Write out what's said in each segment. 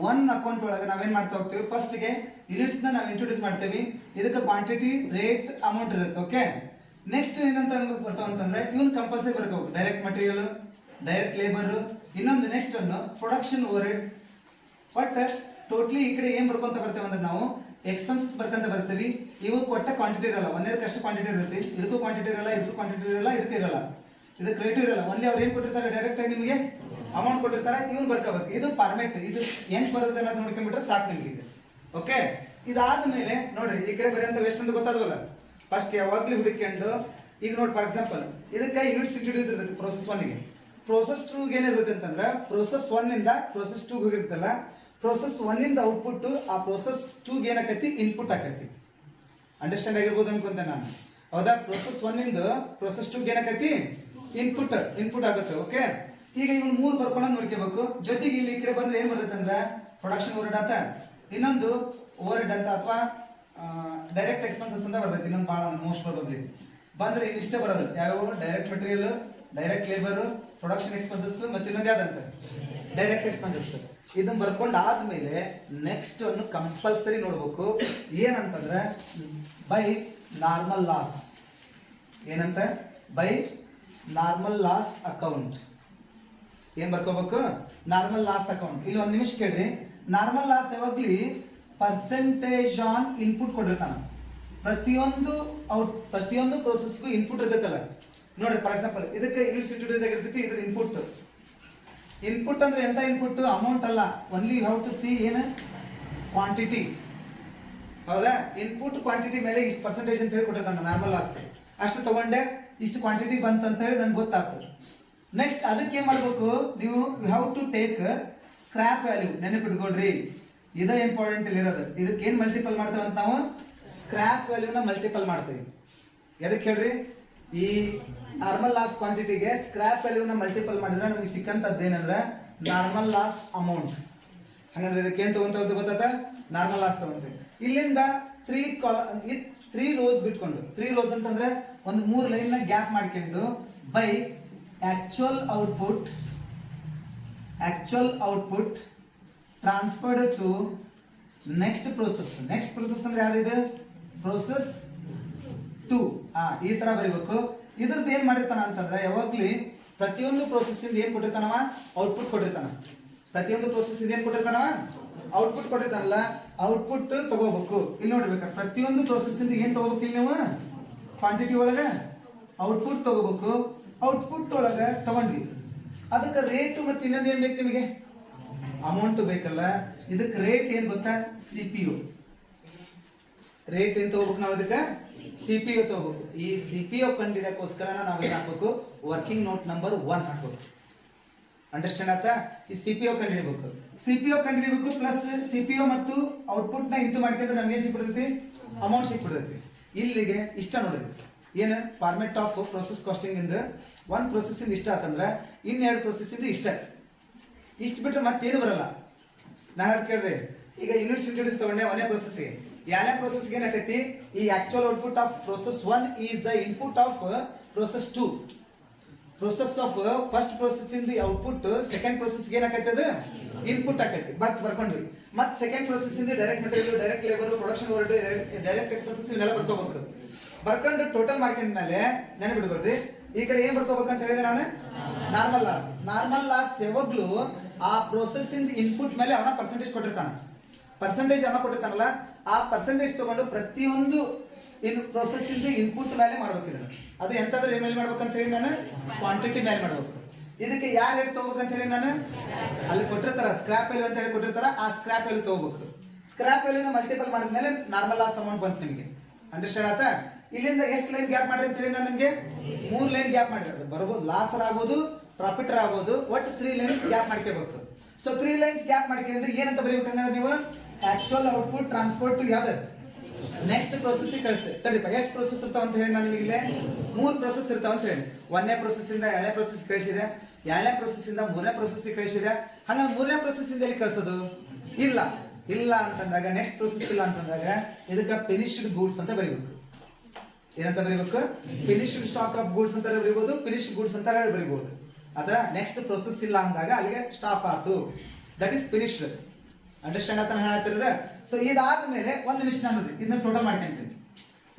One account ಒಳಗೆ ನಾವೇನ್ ಮಾಡ್ತಾ ಹೋಗ್ತೀವಿ, ಫಸ್ಟ್ ಗೆ ಯೂನಿಟ್ಸ್ ನ ನಾವು ಇಂಟ್ರೊಡ್ಯೂಸ್ ಮಾಡ್ತೀವಿ. ಇದಕ್ಕೆ ಕ್ವಾಂಟಿಟಿ, ರೇಟ್, ಅಮೌಂಟ್ ಇರುತ್ತೆ. ಓಕೆ, ನೆಕ್ಸ್ಟ್ ಏನಂತ ಬರ್ತಾವ ಅಂತಂದ್ರೆ ಇವನ್ ಕಂಪಲ್ಸರಿ ಬರ್ಬೇಕು. ಡೈರೆಕ್ಟ್ ಮಟೀರಿಯಲ್, ಡೈರೆಕ್ಟ್ ಲೇಬರ್, ಇನ್ನೊಂದು ನೆಕ್ಸ್ಟ್ ಅನ್ನು production over head. But totally ಈ ಕಡೆ ಏನ್ ಬರ್ಕೊಂತ ಬರ್ತೇವೆ ಅಂದ್ರೆ ನಾವು ಎಕ್ಸ್ಪೆನ್ಸಸ್ ಬರ್ಕೊಂತ ಬರ್ತೀವಿ. ಇವು ಕೊಟ್ಟ ಕ್ವಾಂಟಿಟಿ ಇರಲ್ಲ, ಒಂದೇ ಕಷ್ಟ ಕ್ವಾಂಟಿಟಿ ಇರುತ್ತೆ. ಇದಕ್ಕೂ ಕ್ವಾಂಟಿಟಿ ಇರಲ್ಲ, ಇದಕ್ಕೂ ಕ್ವಾಂಟಿಟಿ ಇರಲ್ಲ, ಇದಕ್ಕೆ ಇರಲ್ಲ, ಇದಕ್ಕೆ ರೇಟು ಇರಲ್ಲ. ಒನ್ಲಿ ಅವ್ರು ಏನ್ ಕೊಟ್ಟಿರ್ತಾರೆ, ಡೈರೆಕ್ಟ್ ಆಗಿ ನಿಮಗೆ ಅಮೌಂಟ್ ಕೊಟ್ಟಿರ್ತಾರೆ, ಇವನ್ ಬರ್ಕೋಬೇಕು. ಇದು ಫಾರ್ಮೆಟ್, ಇದು ಹೆಂಗ್ ಬರುತ್ತೆ ಅನ್ನೋದು ನೋಡ್ಕೊಂಡ್ಬಿಟ್ರೆ ಸಾಕು ನಿಮ್ಗೆ ಇದು. ಓಕೆ, ಇದಾದ್ಮೇಲೆ ನೋಡ್ರಿ ಈ ಕಡೆ ಬರೆಯಂತ ವೇಸ್ಟ್ ಅಂತ ಗೊತ್ತಾದವಲ್ಲ, ಫಸ್ಟ್ ಯಾವಾಗ್ಲೂ ಹುಡುಕೊಂಡು ಈಗ ನೋಡಿ ಫಾರ್ ಎಕ್ಸಾಂಪಲ್ ಇದಕ್ಕೆ ಯೂನಿಟ್ಸ್ ಇಂಟ್ರೊಡ್ಯೂಸ್ ಇರ್ತೈತಿ ಪ್ರೋಸೆಸ್ 1 ಗೆ. ಪ್ರೋಸೆಸ್ 2 ಗೆ ಏನಿರುತ್ತೆ ಅಂತಂದ್ರೆ ಪ್ರೋಸೆಸ್ 1 ಇಂದ ಪ್ರೋಸೆಸ್ 2 ಹೋಗಿರ್ತಲ್ಲ, ಪ್ರೋಸೆಸ್ 1 ಇಂದ ಔಟ್ಪುಟ್ ಆ ಪ್ರೋಸೆಸ್ 2 ಗೆ ಏನಾಕತಿ, ಇನ್ಪುಟ್ ಆಕತಿ. ಅಂಡರ್ಸ್ಟ್ಯಾಂಡ್ ಆಗಿರ್ಬೋದು ಅನ್ಕೊಂತೆ ನಾನು, ಹೌದಾ? ಪ್ರೋಸೆಸ್ 1 ಇಂದ ಪ್ರೋಸೆಸ್ 2 ಗೆ ಏನಾಕತಿ, ಇನ್ಪುಟ್ ಆಗುತ್ತೆ. ಓಕೆ, ಈಗ ಇವ್ನು 3 ಬರ್ಕೊಂಡು ನೋಡ್ಕೋಬೇಕು. ಜೊತೆಗೆ ಇಲ್ಲಿ ಈ ಕಡೆ ಬಂದ್ರೆ ಏನ್ ಬರುತ್ತೆ ಅಂದ್ರೆ ಪ್ರೊಡಕ್ಷನ್ ಓವರ್ ಹೆಡ್ ಅಂತ, ಇನ್ನೊಂದು ಓವರ್ ಹೆಡ್ ಅಂತ ಅಥವಾ ಡೈರೆಕ್ಟ್ ಎಕ್ಸ್ಪೆನ್ಸಸ್ ಅಂತ ಬರ್ತೈತಿ. ಇನ್ನೊಂದು ಭಾಳ ಮೋಸ್ಟ್ ಪ್ರಾಬಬ್ಲಿ ಬಂದ್ರೆ ಇಷ್ಟೇ ಬರೋದು. ಯಾವ್ಯಾವ? Direct material, direct labour, production expenses, ಮತ್ತೆ ಇನ್ನೊಂದು ಯಾವ್ದಂತ ಡೈರೆಕ್ಟ್ ಎಕ್ಸ್ಪೆನ್ಸಸ್. ಇದನ್ನ ಬರ್ಕೊಂಡು ಆದ್ಮೇಲೆ ನೆಕ್ಸ್ಟ್ ಅನ್ನು ಕಂಪಲ್ಸರಿ ನೋಡ್ಬೇಕು. ಏನಂತಂದ್ರೆ ಬೈ ನಾರ್ಮಲ್ ಲಾಸ್. ಏನಂತ? By normal loss account. ಏನ್ ಬರ್ಕೋಬೇಕು? Normal loss account. ಇಲ್ಲಿ ಒಂದ್ ನಿಮಿಷ ಕೇಳ್ರಿ. ನಾರ್ಮಲ್ ಲಾಸ್ ಯಾವಾಗ್ಲಿ ಪರ್ಸೆಂಟೇಜ್ ಆನ್ ಇನ್ಪುಟ್ ಕೊಟ್ಟಿರ್ತಾನ. ಪ್ರತಿಯೊಂದು ಪ್ರೋಸೆಸ್ಗೂ ಇನ್ಪುಟ್ ಇರ್ತೈತಲ್ಲ ನೋಡ್ರಿ. ಫಾರ್ ಎಕ್ಸಾಂಪಲ್ ಇದಕ್ಕೆ ಯೂನಿಟ್ಸ್ ಇಂಟ್ರೊಡ್ಯೂಸ್ ಆಗಿರ್ತೈತಿ, ಇದ್ರ ಇನ್ಪುಟ್ ಅಂದ್ರೆ ಎಂತ ಇನ್ಪುಟ್? ಅಮೌಂಟ್ ಅಲ್ಲ, only you have to see ಏನು ಕ್ವಾಂಟಿಟಿ. ಹೌದಾ? ಇನ್ಪುಟ್ ಕ್ವಾಂಟಿಟಿ ಮೇಲೆ ಇಷ್ಟು ಪರ್ಸೆಂಟೇಜ್ ಅಂತ ಹೇಳಿ ಕೊಟ್ಟಿರ್ತಾನ ನಾರ್ಮಲ್ ಲಾಸ್. ಅಷ್ಟು ತಗೊಂಡೆ ಇಷ್ಟು ಕ್ವಾಂಟಿಟಿ ಬಂತ ಅಂತ ಹೇಳಿ ನನ್ಗೆ ಗೊತ್ತಾಗ್ತದೆ. ನೆಕ್ಸ್ಟ್ ಅದಕ್ಕೆ ಏನ್ ಮಾಡ್ಬೇಕು ನೀವು? You have to take scrap value. ನೆನಪಿಟ್ಕೊಡ್ರಿ, ಇದೇ ಇಂಪಾರ್ಟೆಂಟ್ ಇಲ್ಲಿ ಇರೋದು. ಇದಕ್ಕೆ ಏನ್ ಮಲ್ಟಿಪಲ್ ಮಾಡ್ತೇವೆ ಅಂತ ನಾವು? ಸ್ಕ್ರಾಪ್ ವ್ಯಾಲ್ಯೂನ ಮಲ್ಟಿಪಲ್ ಮಾಡ್ತೀವಿ. ಎದಕ್ಕೆ ಹೇಳ್ರಿ? ಈ ನಾರ್ಮಲ್ ಲಾಸ್ ಕ್ವಾಂಟಿಟಿಗೆ ಸ್ಕ್ರಾಪ್ ವ್ಯಾಲ್ಯೂನ ಮಲ್ಟಿಪಲ್ ಮಾಡಿದ್ರೆ ನಮಗೆ ಸಿಕ್ಕಂತದ್ದು ಏನಂದ್ರೆ ನಾರ್ಮಲ್ ಲಾಸ್ ಅಮೌಂಟ್. ಹಾಗಂದ್ರೆ ಇದಕ್ಕೆ ಏನ್ ತಗೊಂತ ಗೊತ್ತಾತ? Normal loss ತಗೊಂತೀವಿ. ಇಲ್ಲಿಂದ 3 ರೋಸ್ ಬಿಟ್ಕೊಂಡು, 3 ರೋಸ್ ಅಂತಂದ್ರೆ ಒಂದು 3 ಲೈನ್ ನ ಗ್ಯಾಪ್ ಮಾಡ್ಕೊಂಡು by actual output transferred to next process. Next process ಅಂದ್ರೆ ಯಾವ್ದಿದೆ? ಪ್ರೋಸೆಸ್ 2. ಈ ತರ ಬರೀಬೇಕು. ಇದ್ರದ್ದು ಏನ್ ಮಾಡಿರ್ತಾನ ಅಂತಂದ್ರೆ ಯಾವಾಗ್ಲಿ ಪ್ರತಿಯೊಂದು ಪ್ರೋಸೆಸ್ ಇಂದ ಏನ್ ಕೊಟ್ಟಿರ್ತಾನವ? ಔಟ್ಪುಟ್ ಕೊಟ್ಟಿರ್ತಾನ. ಪ್ರತಿಯೊಂದು ಪ್ರೋಸೆಸ್ ಇಂದ ಏನ್ ಕೊಟ್ಟಿರ್ತಾನವ? ಔಟ್ಪುಟ್ ಕೊಟ್ಟಿರ್ತಾನಲ್ಲ, ಔಟ್ಪುಟ್ ತಗೋಬೇಕು. ಇಲ್ಲಿ ನೋಡ್ಬೇಕು, ಪ್ರತಿಯೊಂದು ಪ್ರೋಸೆಸ್ ಇಂದ ಏನ್ ತಗೋಬೇಕು? ಇಲ್ಲಿ ನೀವು ಕ್ವಾಂಟಿಟಿ ಒಳಗೆ ಔಟ್ಪುಟ್ ತಗೋಬೇಕು. ಔಟ್ಪುಟ್ ಒಳಗೆ ತಗೊಂಡ್ವಿ, ಅದಕ್ಕೆ ರೇಟ್ ಮತ್ತೆ ಇನ್ನೊಂದು ಏನ್ ಬೇಕು ನಿಮಗೆ? ಅಮೌಂಟ್ ಬೇಕಲ್ಲ. ಇದಕ್ಕೆ ರೇಟ್ ಏನ್ ಗೊತ್ತಾ? CPU. ರೇಟ್ ಏನ್ ತಗೋಬೇಕು ನಾವು? ಇದಕ್ಕೆ CPU ತಗೋಬೇಕು. ಈ CPU ಕಂಡಿಡಕ್ಕೋಸ್ಕರ ನಾವು ಏನ್ ಹಾಕ್ಬೇಕು? ವರ್ಕಿಂಗ್ ನೋಟ್ ನಂಬರ್ 1 ಹಾಕ್ಬೇಕು. ಅಂಡರ್ಸ್ಟ್ಯಾಂಡ್ ಆಯ್ತಾ? ಈ CPU ಕಂಡಿಡಿಬೇಕು ಪ್ಲಸ್ CPU ಮತ್ತು ಔಟ್ಪುಟ್ ನ ಇಂಟು ಮಾಡ್ಕೊಂಡ್ರೆ ನಮ್ಗೆ ಏನ್ ಸಿಕ್ಬಿಡ್ತೈತಿ? ಅಮೌಂಟ್ ಸಿಕ್ಬಿಡ್ತೈತಿ. ಇಲ್ಲಿಗೆ ಇಷ್ಟ ನೋಡ್ರಿ, ಏನು ಫಾರ್ಮೆಟ್ ಆಫ್ ಪ್ರೊಸೆಸ್ ಕಾಸ್ಟಿಂಗ್ ಇಂದ ಒಂದು ಪ್ರೊಸೆಸ್ ಇಂದ ಇಷ್ಟ ಆತಂದ್ರೆ ಇನ್ನೆರಡು ಪ್ರೊಸೆಸ್ ಇಂದ ಇಷ್ಟು ಬಿಟ್ಟರೆ ಮತ್ತೇನು ಬರಲ್ಲ. ನಾನು ಅದು ಕೇಳ್ರಿ, ಈಗ ಯೂನಿಟ್ಸ್ ಇಂಟ್ರೊಡ್ಯೂಸ್ ತಗೊಂಡೆ ಒಂದೇ ಪ್ರೊಸೆಸ್ಗೆ. ಯಾವ್ಯಾವ ಪ್ರೊಸೆಸ್ಗೆ ಏನಾಕೈತಿ? ಈ actual output of process 1 is the input of process 2. Process of first process ಇಂದ ಔಟ್ಪುಟ್ ಸೆಕೆಂಡ್ ಪ್ರೋಸೆಸ್ಗೆ ಏನಾಕೈತಿ? ಅದು ಇನ್ಪುಟ್ ಆಕೈತಿ. ಬರ್ಕೊಂಡ್ವಿ. ಮತ್ತೆ ಸೆಕೆಂಡ್ ಪ್ರೋಸೆಸ್ ಇಂದ direct material, direct labour, production over head, direct expenses ಇವನ್ನೆಲ್ಲ ಬರ್ಕೋಬೇಕು. ಬರ್ಕೊಂಡು ಟೋಟಲ್ ಮಾಡ್ಕೊಂಡ್ಮೇಲೆ ನೆನಪಿಡ್ಕೊಳ್ರಿ, ಈ ಕಡೆ ಏನ್ ಬರ್ಕೋಬೇಕಂತ ಹೇಳಿದ್ರೆ ನಾನು ನಾರ್ಮಲ್ ಲಾಸ್ ಯಾವಾಗ್ಲೂ ಆ ಪ್ರೋಸೆಸ್ ಇಂದ ಇನ್ಪುಟ್ ಮೇಲೆ ಅವನ ಪರ್ಸೆಂಟೇಜ್ ಕೊಟ್ಟಿರ್ತಾನಲ್ಲ, ಆ ಪರ್ಸೆಂಟೇಜ್ ತಗೊಂಡು ಪ್ರತಿಯೊಂದು ಪ್ರೋಸೆಸ್ ಇಂದ ಇನ್ಪುಟ್ ಮೇಲೆ ಮಾಡ್ಬೇಕಿದ್ರೆ ಅದು ಎಂತಾದ್ರೂ ಏನ್ ಮೇಲೆ ಮಾಡ್ಬೇಕಂತ ಹೇಳಿ ನಾನು ಕ್ವಾಂಟಿಟಿ ಮೇಲೆ ಮಾಡ್ಬೇಕು. ಇದಕ್ಕೆ ಯಾರು ರೇಟ್ ತಗೋಬೇಕಂತ ಹೇಳಿ ನಾನು ಅಲ್ಲಿ ಕೊಟ್ಟಿರ್ತಾರ ಸ್ಕ್ರಾಪ್ ವ್ಯಾಲ್ಯೂ ಅಂತ ಹೇಳಿ ಕೊಟ್ಟಿರ್ತಾರ, ಆ ಸ್ಕ್ರಾಪ್ ವ್ಯಾಲ್ಯೂ ತಗೋಬೇಕು. ಸ್ಕ್ರಾಪ್ ವ್ಯಾಲ್ಯೂನ ಮಲ್ಟಿಪಲ್ ಮಾಡಿದ್ಮೇಲೆ ನಾರ್ಮಲ್ ಲಾಸ್ ಅಮೌಂಟ್ ಬಂತು ನಿಮಗೆ. ಅಂಡರ್ಸ್ಟ್ಯಾಂಡ್ ಆಯ್ತಾ? ಇಲ್ಲಿಂದ ಎಷ್ಟು ಲೈನ್ ಗ್ಯಾಪ್ ಮಾಡ್ರಿ ಅಂತ ಹೇಳಿ ನಾನು ನಿಮಗೆ 3 ಲೈನ್ ಗ್ಯಾಪ್ ಮಾಡಿರೋದು ಬರ್ಬೋದು. ಲಾಸರ್ ಆಗ್ಬೋದು, ಪ್ರಾಫಿಟರ್ ಆಗ್ಬೋದು, ಒಟ್ಟು 3 ಲೈನ್ಸ್ ಗ್ಯಾಪ್ ಮಾಡ್ಕೋಬೇಕು. ಸೊ 3 ಲೈನ್ಸ್ ಗ್ಯಾಪ್ ಮಾಡ್ಕೊಂಡ್ರೆ ಏನಂತ ಬರೀಬೇಕಂದ್ರೆ ನೀವು ಆಕ್ಚುಯಲ್ ಔಟ್ಪುಟ್ ಟ್ರಾನ್ಸ್ಫರ್ ಟು ಯಾವ್ದು ನೆಕ್ಸ್ಟ್ ಪ್ರೋಸೆಸ್ ಕಳಿಸ್ತೇವೆ. ಸರಿಪ, ಎಷ್ಟು ಪ್ರೋಸೆಸ್ ಇರ್ತಾವ ಅಂತ ಹೇಳಿ ನಾನು ನಿಮಗೆ ಇಲ್ಲೇ 3 ಪ್ರೋಸೆಸ್ ಇರ್ತಾವ ಅಂತ ಹೇಳಿ. 1ನೇ ಪ್ರೋಸೆಸ್ ಇಂದ 2ನೇ ಪ್ರೋಸೆಸ್ ಕಳಿಸಿದೆ, 2ನೇ ಪ್ರೋಸೆಸ್ ಇಂದ 3ನೇ ಪ್ರೋಸೆಸ್ ಕಳಿಸಿದೆ. ಹಾಗಾಗಿ 3ನೇ ಪ್ರೋಸೆಸ್ ಇಂದ ಎಲ್ಲಿ ಕಳಿಸೋದು? ಇಲ್ಲ ಅಂತಂದಾಗ ನೆಕ್ಸ್ಟ್ ಪ್ರೋಸೆಸ್ ಇಲ್ಲ ಅಂತಂದಾಗ ಇದಕ್ಕೆ ಫಿನಿಶ್ಡ್ ಗೂಡ್ಸ್ ಅಂತ ಬರೀಬೇಕು. ಏನಂತ ಬರೀಬೇಕು? ಫಿನಿಶ್ಡ್ ಸ್ಟಾಕ್ ಆಫ್ ಗೂಡ್ಸ್ ಅಂತ ಬರೀಬಹುದು, ಫಿನಿಶ್ಡ್ ಗೂಡ್ಸ್ ಅಂತ ಬರೀಬಹುದು. ಅದ ನೆಕ್ಸ್ಟ್ ಪ್ರೋಸೆಸ್ ಇಲ್ಲ ಅಂದಾಗ ಅಲ್ಲಿಗೆ ಸ್ಟಾಪ್ ಆಯ್ತು, ದಟ್ ಈಸ್ ಫಿನಿಶ್ಡ್. ಅಂಡರ್ಸ್ಟ್ಯಾಂಡ್ ಆತನ ಹೇಳತ್ತಿರ. ಸೊ ಇದಾದ್ಮೇಲೆ ಒಂದು ನಿಮಿಷ ನಾನು ಇದನ್ನ ಟೋಟಲ್ ಮಾಡ್ಕೊಂತೀನಿ,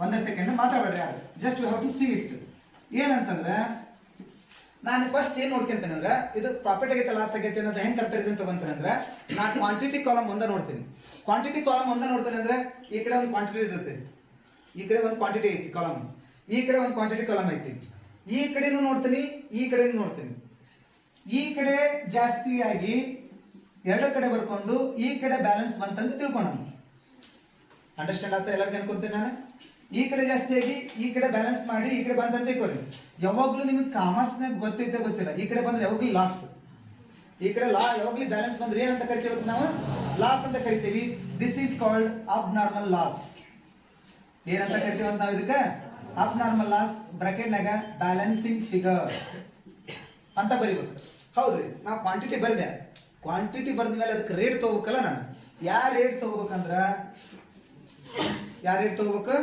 ಒಂದೇ ಸೆಕೆಂಡ್ ಮಾತಾಡ್ಬೇಡ್ರಿ ಯಾರು, just we have to see it. ಏನಂತಂದ್ರೆ ನಾನು ಫಸ್ಟ್ ಏನ್ ನೋಡ್ಕೊಂತೇನೆ ಅಂದ್ರೆ ಇದು ಪ್ರಾಫಿಟ್ ಆಗೈತೆ ಲಾಸ್ ಆಗೈತೆ ಅನ್ನೋದು ಹೆಂಗ್ ಕಂಪ್ಯಾರಿಸನ್ ತಗೊಂತೇನೆ ಅಂದ್ರೆ ನಾನು ಕ್ವಾಂಟಿಟಿ ಕಾಲಮ್ ಒಂದ ನೋಡ್ತೀನಿ. ಕ್ವಾಂಟಿಟಿ ಕಾಲಮ್ ಒಂದ ನೋಡ್ತೇನೆ ಅಂದ್ರೆ ಈ ಕಡೆ ಒಂದು ಕ್ವಾಂಟಿಟಿ ಇರುತ್ತೆ, ಈ ಕಡೆ ಒಂದು ಕ್ವಾಂಟಿಟಿ ಐತಿ ಕಾಲಮ್, ಈ ಕಡೆ ಒಂದು ಕ್ವಾಂಟಿಟಿ ಕಾಲಮ್ ಐತಿ, ಈ ಕಡೆನೂ ನೋಡ್ತೀನಿ, ಈ ಕಡೆನೂ ನೋಡ್ತೀನಿ. ಈ ಕಡೆ ಜಾಸ್ತಿ ಆಗಿ ಎರಡು ಕಡೆ ಬರ್ಕೊಂಡು ಈ ಕಡೆ ಬ್ಯಾಲೆನ್ಸ್ ಬಂತಂತ ತಿಳ್ಕೊಂಡ. ಅಂಡರ್ಸ್ಟ್ಯಾಂಡ್ ಆಗ್ತಾ ಎಲ್ಲರಿಗೂ ಅನ್ಕೊಂತೀನಿ ನಾನು. ಈ ಕಡೆ ಜಾಸ್ತಿ ಆಗಿ ಈ ಕಡೆ ಬ್ಯಾಲೆನ್ಸ್ ಮಾಡಿ ಈ ಕಡೆ ಬಂತಂತ ತಿಳ್ಕೊರಿ. ಯಾವಾಗ್ಲೂ ನಿಮಗೆ ಕಾಮರ್ಸ್ನಾಗ ಗೊತ್ತೈತೆ ಗೊತ್ತಿಲ್ಲ, ಈ ಕಡೆ ಬಂದ್ರೆ ಯಾವಾಗ್ಲೂ ಲಾಸ್, ಈ ಕಡೆ ಯಾವಾಗ್ಲೂ ಬ್ಯಾಲೆನ್ಸ್ ಬಂದ್ರೆ ಏನಂತ ಕರಿತೀವಿ ನಾವು? ಲಾಸ್ ಅಂತ ಕರಿತೀವಿ. ದಿಸ್ ಈಸ್ ಕಾಲ್ಡ್ ಅಬ್ ನಾರ್ಮಲ್ ಲಾಸ್. ಏನಂತ ಕರಿತೀವಿ ಅಂತ ನಾವು ಇದಕ್ಕೆ? ಅಬ್ ನಾರ್ಮಲ್ ಲಾಸ್, ಬ್ರಾಕೆಟ್ನಾಗ ಬ್ಯಾಲೆನ್ಸಿಂಗ್ ಫಿಗರ್ ಅಂತ ಬರಿಬೇಕು. ಹೌದ್ರಿ, ನಾವು ಕ್ವಾಂಟಿಟಿ ಬರೆದೆ, ಕ್ವಾಂಟಿಟಿ ಬರೆದ ಮೇಲೆ ಅದಕ್ಕೆ ರೇಟ್ ತಗೋಬೇಕಲ್ಲ. ನಾನು ಯಾವ ರೇಟ್ ತಗೋಬೇಕಂದ್ರ ಯಾವ ರೇಟ್ ತಗೋಬೇಕು?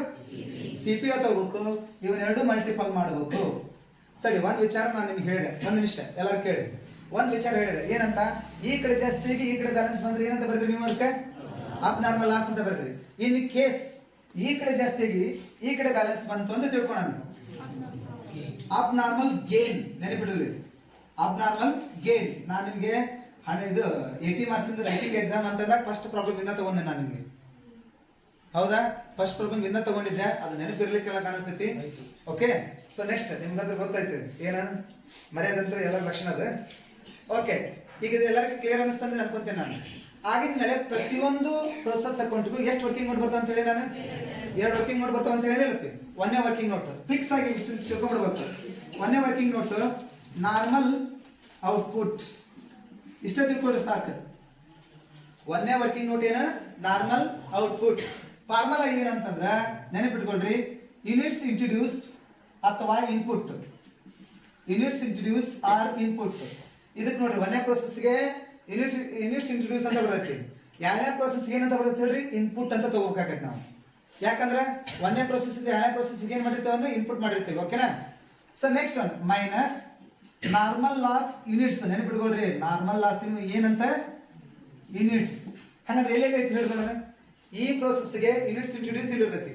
CPO ತಗೋಬೇಕು. ಇವನ್ನೆರಡು ಮಲ್ಟಿಪಲ್ ಮಾಡಬೇಕು. ತಡಿ, ಒಂದು ವಿಚಾರ ನಾನು ನಿಮ್ಗೆ ಹೇಳಿದೆ, ಒಂದು ನಿಮಿಷ ಎಲ್ಲರೂ ಕೇಳಿ. ಒಂದು ವಿಚಾರ ಹೇಳಿದೆ, ಏನಂತ? ಈ ಕಡೆ ಜಾಸ್ತಿ ಆಗಿ ಈ ಕಡೆ ಬ್ಯಾಲೆನ್ಸ್ ಬಂದ್ರೆ ಏನಂತ ಬರೆದ್ರಿ ನೀವು? ಅದಕ್ಕೆ ಅಬ್ ನಾರ್ಮಲ್ ಲಾಸ್ ಅಂತ ಬರೆದ್ರಿ. ಇನ್ ಕೇಸ್ ಈ ಕಡೆ ಜಾಸ್ತಿ ಆಗಿ ಈ ಕಡೆ ಬ್ಯಾಲೆನ್ಸ್ ಬಂತು ಅಂತ ತಿಳ್ಕೊಳ, ಅಬ್ ನಾರ್ಮಲ್ ಗೇನ್ ನೆನಪಿಡಲಿ. ಅಬ್ ನಾರ್ಮಲ್ ಗೇನ್ ನಾನು ನಿಮಗೆ ಇದು 80 ಮಾರ್ಕ್ಸ್ ರೈಟಿಂಗ್ ಎಕ್ಸಾಮ್ ಅಂತಂದಾಗ ಫಸ್ಟ್ ಪ್ರಾಬ್ಲಮ್ ಇಂದ ತಗೊಂಡೆ ನಾನು ನಿಮಗೆ. ಹೌದಾ? ಫಸ್ಟ್ ಪ್ರಾಬ್ಲಮ್ ಇಂದ ತಗೊಂಡಿದ್ದೆ, ಅದು ನೆನಪಿರ್ಲಿಕ್ಕೆಲ್ಲ ಕಾಣಿಸ್ತೈತಿ. ಓಕೆ, ಸೊ ನೆಕ್ಸ್ಟ್ ನಿಮ್ಗಂದ್ರೆ ಗೊತ್ತಾಯ್ತು ಏನ ಮರ್ಯಾದಂತ್ರ ಎಲ್ಲರ ಲಕ್ಷಣ ಅದ. ಓಕೆ, ಈಗ ಇದು ಎಲ್ಲರಿಗೂ ಕ್ಲಿಯರ್ ಅನಿಸ್ತಂದ್ರೆ ಅನ್ಕೊಂತೇನೆ ನಾನು. ಆಗಿದ್ಮೇಲೆ ಪ್ರತಿಯೊಂದು ಪ್ರೊಸೆಸ್ ಅಕೌಂಟ್ಗೂ ಎಷ್ಟು ವರ್ಕಿಂಗ್ ನೋಟ್ ಬರ್ತಾವ ಅಂತ ಹೇಳಿ ನಾನು 2 ವರ್ಕಿಂಗ್ ನೋಟ್ ಬರ್ತಾವ ಅಂತ ಹೇಳಿ ಹೇಳುತ್ತೆ. ಒಂದೇ ವರ್ಕಿಂಗ್ ನೋಟ್ ಫಿಕ್ಸ್ ಆಗಿ ಇಷ್ಟು ತಿಳ್ಕೊಂಡ್ಬಿಡ್ಬೇಕು. ಒಂದೇ ವರ್ಕಿಂಗ್ ನೋಟ್ ನಾರ್ಮಲ್ ಔಟ್ಪುಟ್ ಇಷ್ಟ ತಿಳ್ಕೊಳ್ಳಿ ಸಾಕು. ಒಂದೇ ವರ್ಕಿಂಗ್ ನೋಟ್ ಏನ? Normal output. ಫಾರ್ಮುಲಾ ಏನಂತಂದ್ರೆ ನೆನಪಿಟ್ಕೊಳ್ರಿ, ಯೂನಿಟ್ಸ್ ಇಂಟ್ರೊಡ್ಯೂಸ್ಡ್ ಅಥವಾ input. Units introduce or input. ಇದಕ್ಕೆ ನೋಡ್ರಿ, ಒಂದೇ ಪ್ರೊಸೆಸ್ಗೆ ಯೂನಿಟ್ಸ್ ಇಂಟ್ರೊಡ್ಯೂಸ್ ಅಂತ ಬರ್ತೈತಿ. ಎರಡನೇ ಪ್ರೊಸೆಸ್ಗೆ ಏನಂತ ಬರ್ತೈತಿ ಹೇಳ್ರಿ? ಇನ್ಪುಟ್ ಅಂತ ತಗೋಬೇಕಾಗತ್ತೆ ನಾವು. ಯಾಕಂದ್ರೆ ಒಂದೇ ಪ್ರೊಸೆಸ್ ಎರಡನೇ ಪ್ರೊಸೆಸ್ಗೆ ಏನ್ ಮಾಡಿರ್ತೇವೆ ಅಂದ್ರೆ ಇನ್ಪುಟ್ ಮಾಡಿರ್ತೇವೆ. ಓಕೆನಾ? So next one minus normal loss units. ನೆನಪಿಟ್ಕೊಳ್ರಿ, ನಾರ್ಮಲ್ ಲಾಸ್ ಏನಂತ? ಯೂನಿಟ್ಸ್. ಹಂಗಂದ್ರೆ ಎಲ್ಲೆಲ್ಲಿ ಐತಿ ಹೇಳ್ಕೊಂಡ್ರೆ ಈ ಪ್ರೊಸೆಸ್ಗೆ ಯೂನಿಟ್ಸ್ ಇಂಟ್ರೊಡ್ಯೂಸ್ ಇಲ್ಲಿರ್ತೈತಿ.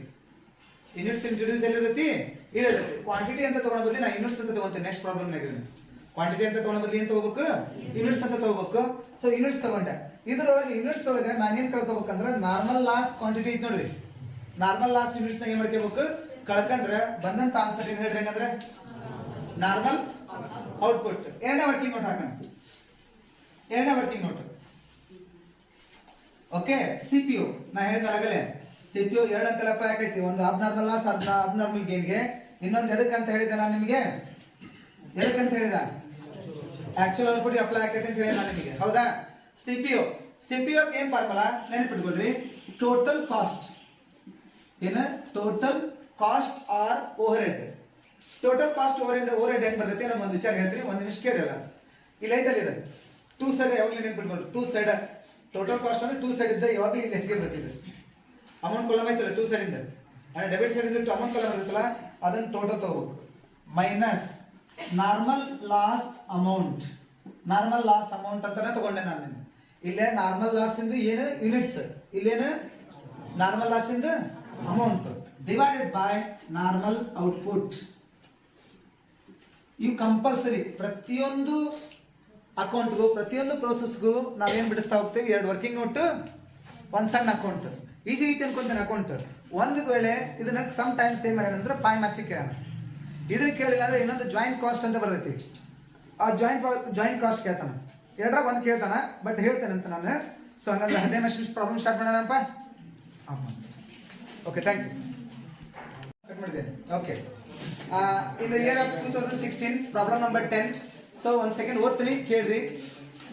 ಯೂನಿಟ್ಸ್ ಇಂಟ್ರೊಡ್ಯೂಸ್ ಎಲ್ಲಿರ್ತೈತಿ? ಇಲ್ಲಿರ್ತೈತಿ. ಕ್ವಾಂಟಿಟಿ ಅಂತ ತಗೊಂಡ ಬದಲಿ ನಾ ಯೂನಿಟ್ಸ್ ಅಂತ ತಗೊಂತೇನೆ. ನೆಕ್ಸ್ಟ್ ಪ್ರಾಬ್ಲಮ್ ನಾಗಿದ್ದೀನಿ, ಕ್ವಾಂಟಿಟಿ ಅಂತ ತಗೊಂಡ ಬದಲಿ ಏನ್ ತಗೋಬೇಕು? ಯೂನಿಟ್ಸ್ ಅಂತ ತಗೋಬೇಕು. ಸೊ ಯೂನಿಟ್ಸ್ ತಗೊಂಡೆ. ಇದ್ರೊಳಗೆ ಯೂನಿಟ್ಸ್ ಒಳಗೆ ನಾನೇನ್ ಕಳ್ಕೊಬೇಕಂದ್ರೆ ನಾರ್ಮಲ್ ಲಾಸ್ ಕ್ವಾಂಟಿಟಿ ಐತಿ ನೋಡ್ರಿ, ನಾರ್ಮಲ್ ಲಾಸ್ ಯೂನಿಟ್ಸ್ ನಾಗ ಏನ್ ಮಾಡ್ಕೋಬೇಕು? ಕಳ್ಕೊಂಡ್ರೆ ಬಂದಂತ ಆನ್ಸರ್ ಏನ್ ಹೇಳ್ರಿ? ಹಂಗಂದ್ರೆ ನಾರ್ಮಲ್ ಔಟ್ಪುಟ್. ಎರಡನೇ ವರ್ಕಿಂಗ್ ನೋಟ್ ಹಾಕೋಣ. ಎರಡನೇ ವರ್ಕಿಂಗ್ ನೋಟ್ ಓಕೆ. CPO ನಾ ಹೇಳಿದಾಗಲೇ CPO ಎರಡು ಅಂತೆಲ್ಲಪ್ಪ ಯಾಕೈತಿ? ಒಂದು ಅಬ್ನಾರ್ಮಲ್ ಲಾಸ್, ಅಬ್ನಾರ್ಮಲ್ ಗೇನ್ಗೆ. ಇನ್ನೊಂದು ಎದಕ್ಕೆ ಅಂತ ಹೇಳಿದೆ ನಾನು ನಿಮಗೆ? ಎದಕ್ಕಂತ ಹೇಳಿದ? ಆಕ್ಚುಯಲ್ ಔಟ್ಪುಟ್ ಅಪ್ಲೈ ಆಕೈತಿ ಅಂತ ಹೇಳಿದೆ ನಾನು ನಿಮಗೆ. ಹೌದಾ? CPO ಏನ್ ಫಾರ್ಮುಲಾ ನೆನಪಿಟ್ಕೊಳ್ರಿ? Total cost. ಏನ? Total cost or overhead. Total cost overhead ಹೆಂಗ್ ಬರ್ತೈತಿ? ನಾನು ಒಂದು ವಿಚಾರ ಹೇಳ್ತೀನಿ, ಒಂದು ನಿಮಿಷ ಕೇಳಿಲ್ಲ. ಇಲ್ಲಿ ಐತಲ್ಲ ಇದು ಟೂ ಸೈಡ್ ಯಾವಾಗಲೂ ನೆನ್ಪಿಟ್ಕೊಳ್ಳಿ. ಟೂ ಸೈಡ್ ಟೋಟಲ್ ಕಾಸ್ಟ್ ಅಂದ್ರೆ ಟೂ ಸೈಡ್ ಇದ್ದ ಯಾವಾಗಲೂ ಇಲ್ಲಿ ಹೆಚ್ಚಿಗೆ ಬರ್ತಿದೆ. ಅಮೌಂಟ್ ಕಾಲಮ್ ಐತಲ್ಲ ಟೂ ಸೈಡ್ ಇಂದ, ಅಂದ್ರೆ ಡೆಬಿಟ್ ಸೈಡ್ ಇಂದ ಅಮೌಂಟ್ ಕಾಲಮ್ ಇರುತ್ತಲ್ಲ ಅದನ್ನ ಟೋಟಲ್ ತಗೋಬೇಕು. Minus normal loss amount. Normal loss amount ಅಂತಾನೆ ತಗೊಂಡೆ ನಾನು. ಇಲ್ಲೇ ನಾರ್ಮಲ್ ಲಾಸ್ ಇಂದ ಏನು? ಯೂನಿಟ್ಸ್. ಇಲ್ಲೇನು? ನಾರ್ಮಲ್ ಲಾಸ್ ಇಂದ amount divided by normal output. ಇವು ಕಂಪಲ್ಸರಿ ಪ್ರತಿಯೊಂದು ಅಕೌಂಟ್ಗೂ ಪ್ರತಿಯೊಂದು ಪ್ರೋಸೆಸ್ಗೂ ನಾವೇನ್ ಬಿಡಿಸ್ತಾ ಹೋಗ್ತೇವೆ? 2 ವರ್ಕಿಂಗ್ ನೋಟ್, ಒಂದು ಸಣ್ಣ ಅಕೌಂಟ್. ಈಸಿ ಐತಿ ಅನ್ಕೊಂತೇನೆ ಅಕೌಂಟ್. ಒಂದು ವೇಳೆ ಇದನ್ನ ಸಮ್ ಟೈಮ್ಸ್ ಏನ್ ಮಾಡ್ಯಾನ ಅಂದ್ರೆ 5 ಮಾರ್ಕ್ಸ್ ಕೇಳೋಣ. ಇದ್ರ ಕೇಳಿಲ್ಲ ಅಂದ್ರೆ ಇನ್ನೊಂದು ಜಾಯಿಂಟ್ ಕಾಸ್ಟ್ ಅಂತ ಬರ್ತೈತಿ. ಆ ಜಾಯಿಂಟ್ ಕಾಸ್ಟ್ ಕೇಳ್ತಾನ. ಎರಡರಾಗ ಒಂದು ಕೇಳ್ತಾನ, ಬಟ್ ಹೇಳ್ತೇನೆ ಅಂತ ನಾನು. ಸೊ ಹಂಗಂದ್ರೆ 15 ಮಾರ್ಕ್ಸ್ ಪ್ರಾಬ್ಲಮ್ ಸ್ಟಾರ್ಟ್ ಮಾಡೋಣಪ್ಪ. Okay, thank you. ಕಟ್ ಮಾಡಿದ್ದೇನೆ. Okay, in the year of 2016 problem number 10. ಸೊ ಒಂದು ಸೆಕೆಂಡ್ ಓದ್ತೀನಿ ಕೇಳ್ರಿ.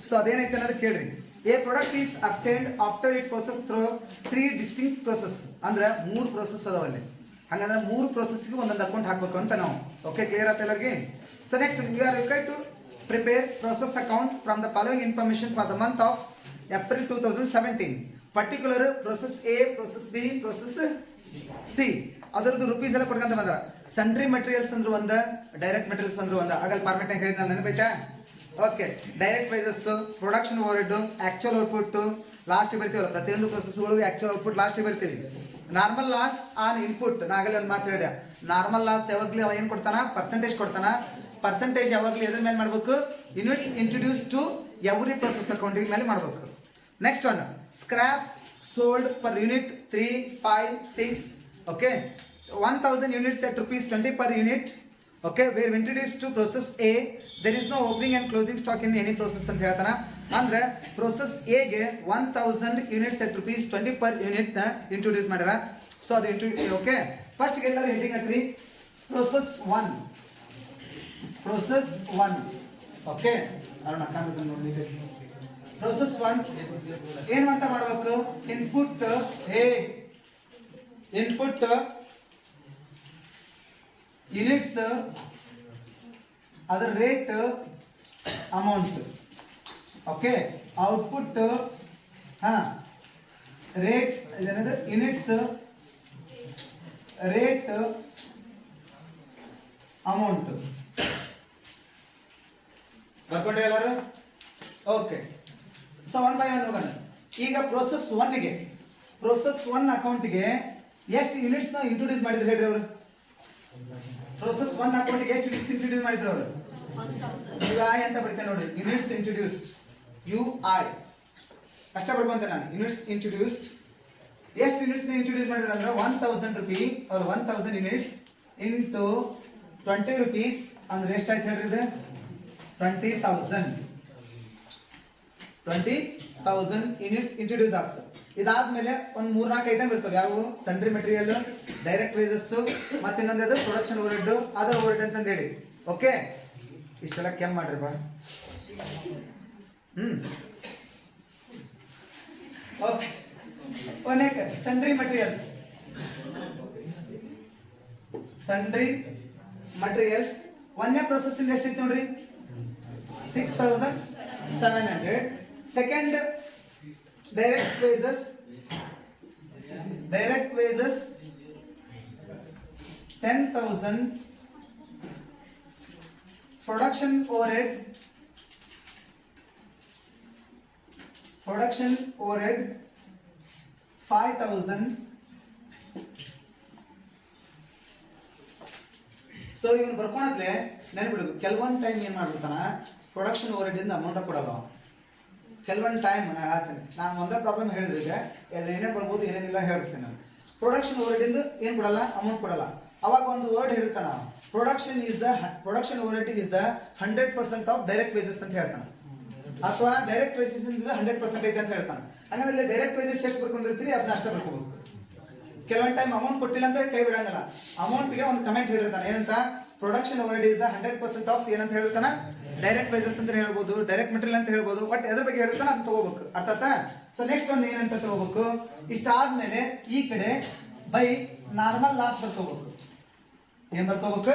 ಸೊ ಅದೇನೈತೆ ಅನ್ನೋದು ಕೇಳ್ರಿ. A product is obtained after it process through 3 distinct process. ಅಂದ್ರೆ 3 ಪ್ರೊಸೆಸ್ ಅದಾವಲ್ಲಿ. ಹಂಗಂದ್ರೆ 3 ಪ್ರೊಸೆಸ್ಗೆ ಒಂದೊಂದು ಅಕೌಂಟ್ ಹಾಕ್ಬೇಕು ಅಂತ ನಾವು. ಓಕೆ, ಕ್ಲಿಯರ್ ಆಯ್ತು ಎಲ್ಲರಿಗೆ? So next you are required to prepare process account from the following information for the month of April 2017. Particular process A, process B, process C. ಅದರದ್ದು rupees ಎಲ್ಲ ಕೊಡ್ಕೊಂತ ಬಂದ. ಸೆಂಟ್ರಿ ಮೆಟೀರಿಯಲ್ಸ್ ಅಂದ್ರೆ ಒಂದ, ಡೈರೆಕ್ಟ್ ಮೆಟೀರಿಯಲ್ಸ್ ಅಂದ್ರೆ ಒಂದ. ಆಗಲ್ಲ ಫಾರ್ಮೆಟ್ ಹೇಳಿದ್ನಲ್ಲ, ನೆನಪೈತಾ? Okay, direct prices, production overhead, actual output last ಬರ್ತೀವಲ್ಲ, ಪ್ರತಿಯೊಂದು ಪ್ರೊಸೆಸ್ಗಳಿಗೆ ಆಕ್ಚುಯಲ್ ಔಟ್ಪುಟ್ ಲಾಸ್ಟ್ ಬರ್ತೀವಿ. ನಾರ್ಮಲ್ ಲಾಸ್ ಆನ್ ಇನ್ಪುಟ್, ನಾಗಲೇ ಒಂದು ಮಾತು ಹೇಳಿದೆ, ನಾರ್ಮಲ್ ಲಾಸ್ ಯಾವಾಗಲೂ ಅವ ಏನು ಕೊಡ್ತಾನ, ಪರ್ಸೆಂಟೇಜ್ ಕೊಡ್ತಾನ. ಪರ್ಸೆಂಟೇಜ್ ಯಾವಾಗಲೂ ಎದ್ರ ಮೇಲೆ ಮಾಡಬೇಕು, units introduce to every process accounting ಮೇಲೆ ಮಾಡಬೇಕು. Next one, scrap sold per unit 3, 5, 6. Okay, 1000 units at ₹20 per unit. Okay, where introduced to process A, there is no opening and closing stock in any process ಅಂತ ಹೇಳ್ತಾನ. ಅಂದ್ರೆ process A ಗೆ 1000 units at ₹20 per unit ನ introduce ಮಾಡ್ಯಾರ. So ಅದು okay, first ಎಲ್ಲರೂ heading ಹಾಕ್ರಿ, process 1. Okay, Aruna ಕಾಣುತ್ತೆ ನೋಡಿ. process 1 ಏನು ಅಂತ ಮಾಡಬೇಕು, ಇನ್ಪುಟ್ A, ಇನ್ಪುಟ್ ಯೂನಿಟ್ಸ್, ಅದರ rate, amount. Okay, output rate, ಏನದು ಯೂನಿಟ್ಸ್, ರೇಟ್, ಅಮೌಂಟ್. ಬರ್ಕೊಂಡ್ರಿ ಎಲ್ಲರೂ? ಓಕೆ, ಸೊ 1 by 1 ಹೋಗೋಣ. ಈಗ ಪ್ರೋಸೆಸ್ 1ಗೆ, ಪ್ರೋಸೆಸ್ 1 ಅಕೌಂಟ್ಗೆ ಎಷ್ಟು ಯೂನಿಟ್ಸ್ ನಾವು ಇಂಟ್ರೊಡ್ಯೂಸ್ ಮಾಡಿದ್ರು ಹೇಳ್ರಿ ಅವರು? ಪ್ರೋಸೆಸ್ 1 ಅಕೌಂಟ್ಗೆ ಎಷ್ಟು ಯೂನಿಟ್ಸ್ ಇಂಟ್ರೊಡ್ಯೂಸ್ ಮಾಡಿದ್ರು ಅವರು? UI ಅಂತ ಬರ್ತೇನೆ ನೋಡಿ, ಯೂನಿಟ್ಸ್ ಇಂಟ್ರೊಡ್ಯೂಸ್ಡ್, UI ಅಷ್ಟೇ ಬರ್ಕೊಂತೆ ನಾನು. ಯೂನಿಟ್ಸ್ ಇಂಟ್ರೊಡ್ಯೂಸ್ಡ್, ಎಷ್ಟು ಯೂನಿಟ್ಸ್ ಇಂಟ್ರೊಡ್ಯೂಸ್ ಮಾಡಿದ್ರು ಅಂದ್ರೆ ₹1000 ಅವ್ರು 1000 ಯೂನಿಟ್ಸ್ ಇಂಟು ₹20 ಅಂದ್ರೆ ಎಷ್ಟಾಯ್ತು ಹೇಳ್ರಿ? ಇದು 20,000 ಯೂನಿಟ್ಸ್ ಇಂಟ್ರೊಡ್ಯೂಸ್ ಆಗ್ತದೆ. ಇದಾದ್ಮೇಲೆ ಒಂದು 3-4 ಐಟಮ್ ಇರ್ತವೆ. ಯಾವುವು? ಸಂಡ್ರಿ ಮೆಟೀರಿಯಲ್, ಡೈರೆಕ್ಟ್ ವೇಜಸ್, ಮತ್ತೆ ಇನ್ನೊಂದು ಪ್ರೊಡಕ್ಷನ್ ಓವರ್ಹೆಡ್, ಅದರ್ ಓವರ್ಹೆಡ್ ಅಂತ ಹೇಳಿ. ಓಕೆ, ಇಷ್ಟೆಲ್ಲ ಕೆಮ್ಮ ಮಾಡ್ರಿ ಬಾ. ಓಕೆ, ಕೊನೆಗೆ ಸಂಡ್ರಿ ಮಟೀರಿಯಲ್ಸ್. ಸಂಡ್ರಿ ಮಟೀರಿಯಲ್ಸ್ ಒಂದೇ ಪ್ರೊಸೆಸ್ ಇಂದ ಎಷ್ಟಿತ್ತು ನೋಡ್ರಿ? 6,700. Second direct wages 10,000. Production overhead 5,000. So ಇವನು ಬರ್ಕೊಳತ್ಲೆ ನೆನ್ಬಿಡು, ಕೆಲವೊಂದು ಟೈಮ್ ಏನ್ ಮಾಡ್ಬಿಡ್ತಾನ, ಪ್ರೊಡಕ್ಷನ್ ಓವರ್ಹೆಡ್ ಇಂದ ಅಮೌಂಟ್ ಕೊಡಲ್ಲ. ಕೆಲವೊಂದು ಟೈಮ್ ನಾನು ಹೇಳ್ತೇನೆ, ನಾನು ಒಂದೇ ಪ್ರಾಬ್ಲಮ್ ಹೇಳಿದ್ರೆ ಏನೇ ಬರ್ಬೋದು ಏನೇನಿಲ್ಲ ಹೇಳ್ತೇನೆ ನಾನು. ಪ್ರೊಡಕ್ಷನ್ ಓವರ್ಹೆಡ್ ಇಂದ ಏನು ಕೊಡಲ್ಲ, ಅಮೌಂಟ್ ಕೊಡಲ್ಲ. ಅವಾಗ ಒಂದು ವರ್ಡ್ ಹೇಳ್ತಾನ, production overhead is the 100% of direct wages ಅಂತ ಹೇಳ್ತಾನೆ, ಅಥವಾ ಡೈರೆಕ್ಟ್ ವೇಜಸ್ ಇಂದ 100% ಐತೆ ಅಂತ ಹೇಳ್ತಾನೆ. ಹಂಗಂದ್ರೆ ಡೈರೆಕ್ಟ್ ವೇಜಸ್ ಎಷ್ಟು ಬರ್ಕೊಂಡಿರ್ತೀರಿ ಅದನ್ನ ಅಷ್ಟೇ ಬರ್ಕೋಬೇಕು. ಕೆಲವೊಂದು ಟೈಮ್ ಅಮೌಂಟ್ ಕೊಟ್ಟಿಲ್ಲ ಅಂತ ಕೈ ಬಿಡಂಗಲ್ಲ. ಅಮೌಂಟ್ಗೆ ಒಂದು ಕಮೆಂಟ್ ಹೇಳಿರ್ತಾನೆ, ಏನಂತ? Production overhead is the 100% of ಏನಂತ ಹೇಳ್ತಾನ, ಡೈರೆಕ್ಟ್ ವೇಜಸ್ ಅಂತ ಹೇಳ್ಬೋದು, ಡೈರೆಕ್ಟ್ ಮೆಟೀರಿಯಲ್ ಅಂತ ಹೇಳ್ಬೋದು. ಬಟ್ ಎದ್ರ ಬಗ್ಗೆ ಹೇಳ್ತಾನೆ ಅದನ್ನ ತಗೋಬೇಕು. ಅರ್ಥ ಆಯ್ತಾ? ಸೊ ನೆಕ್ಸ್ಟ್ ಒಂದು ಏನಂತ ತಗೋಬೇಕು, ಇಷ್ಟಾದ್ಮೇಲೆ ಈ ಕಡೆ ಬೈ ನಾರ್ಮಲ್ ಲಾಸ್ ಬರ್ಕೋಬೇಕು. ಏನ್ ಬರ್ಕೋಬೇಕು?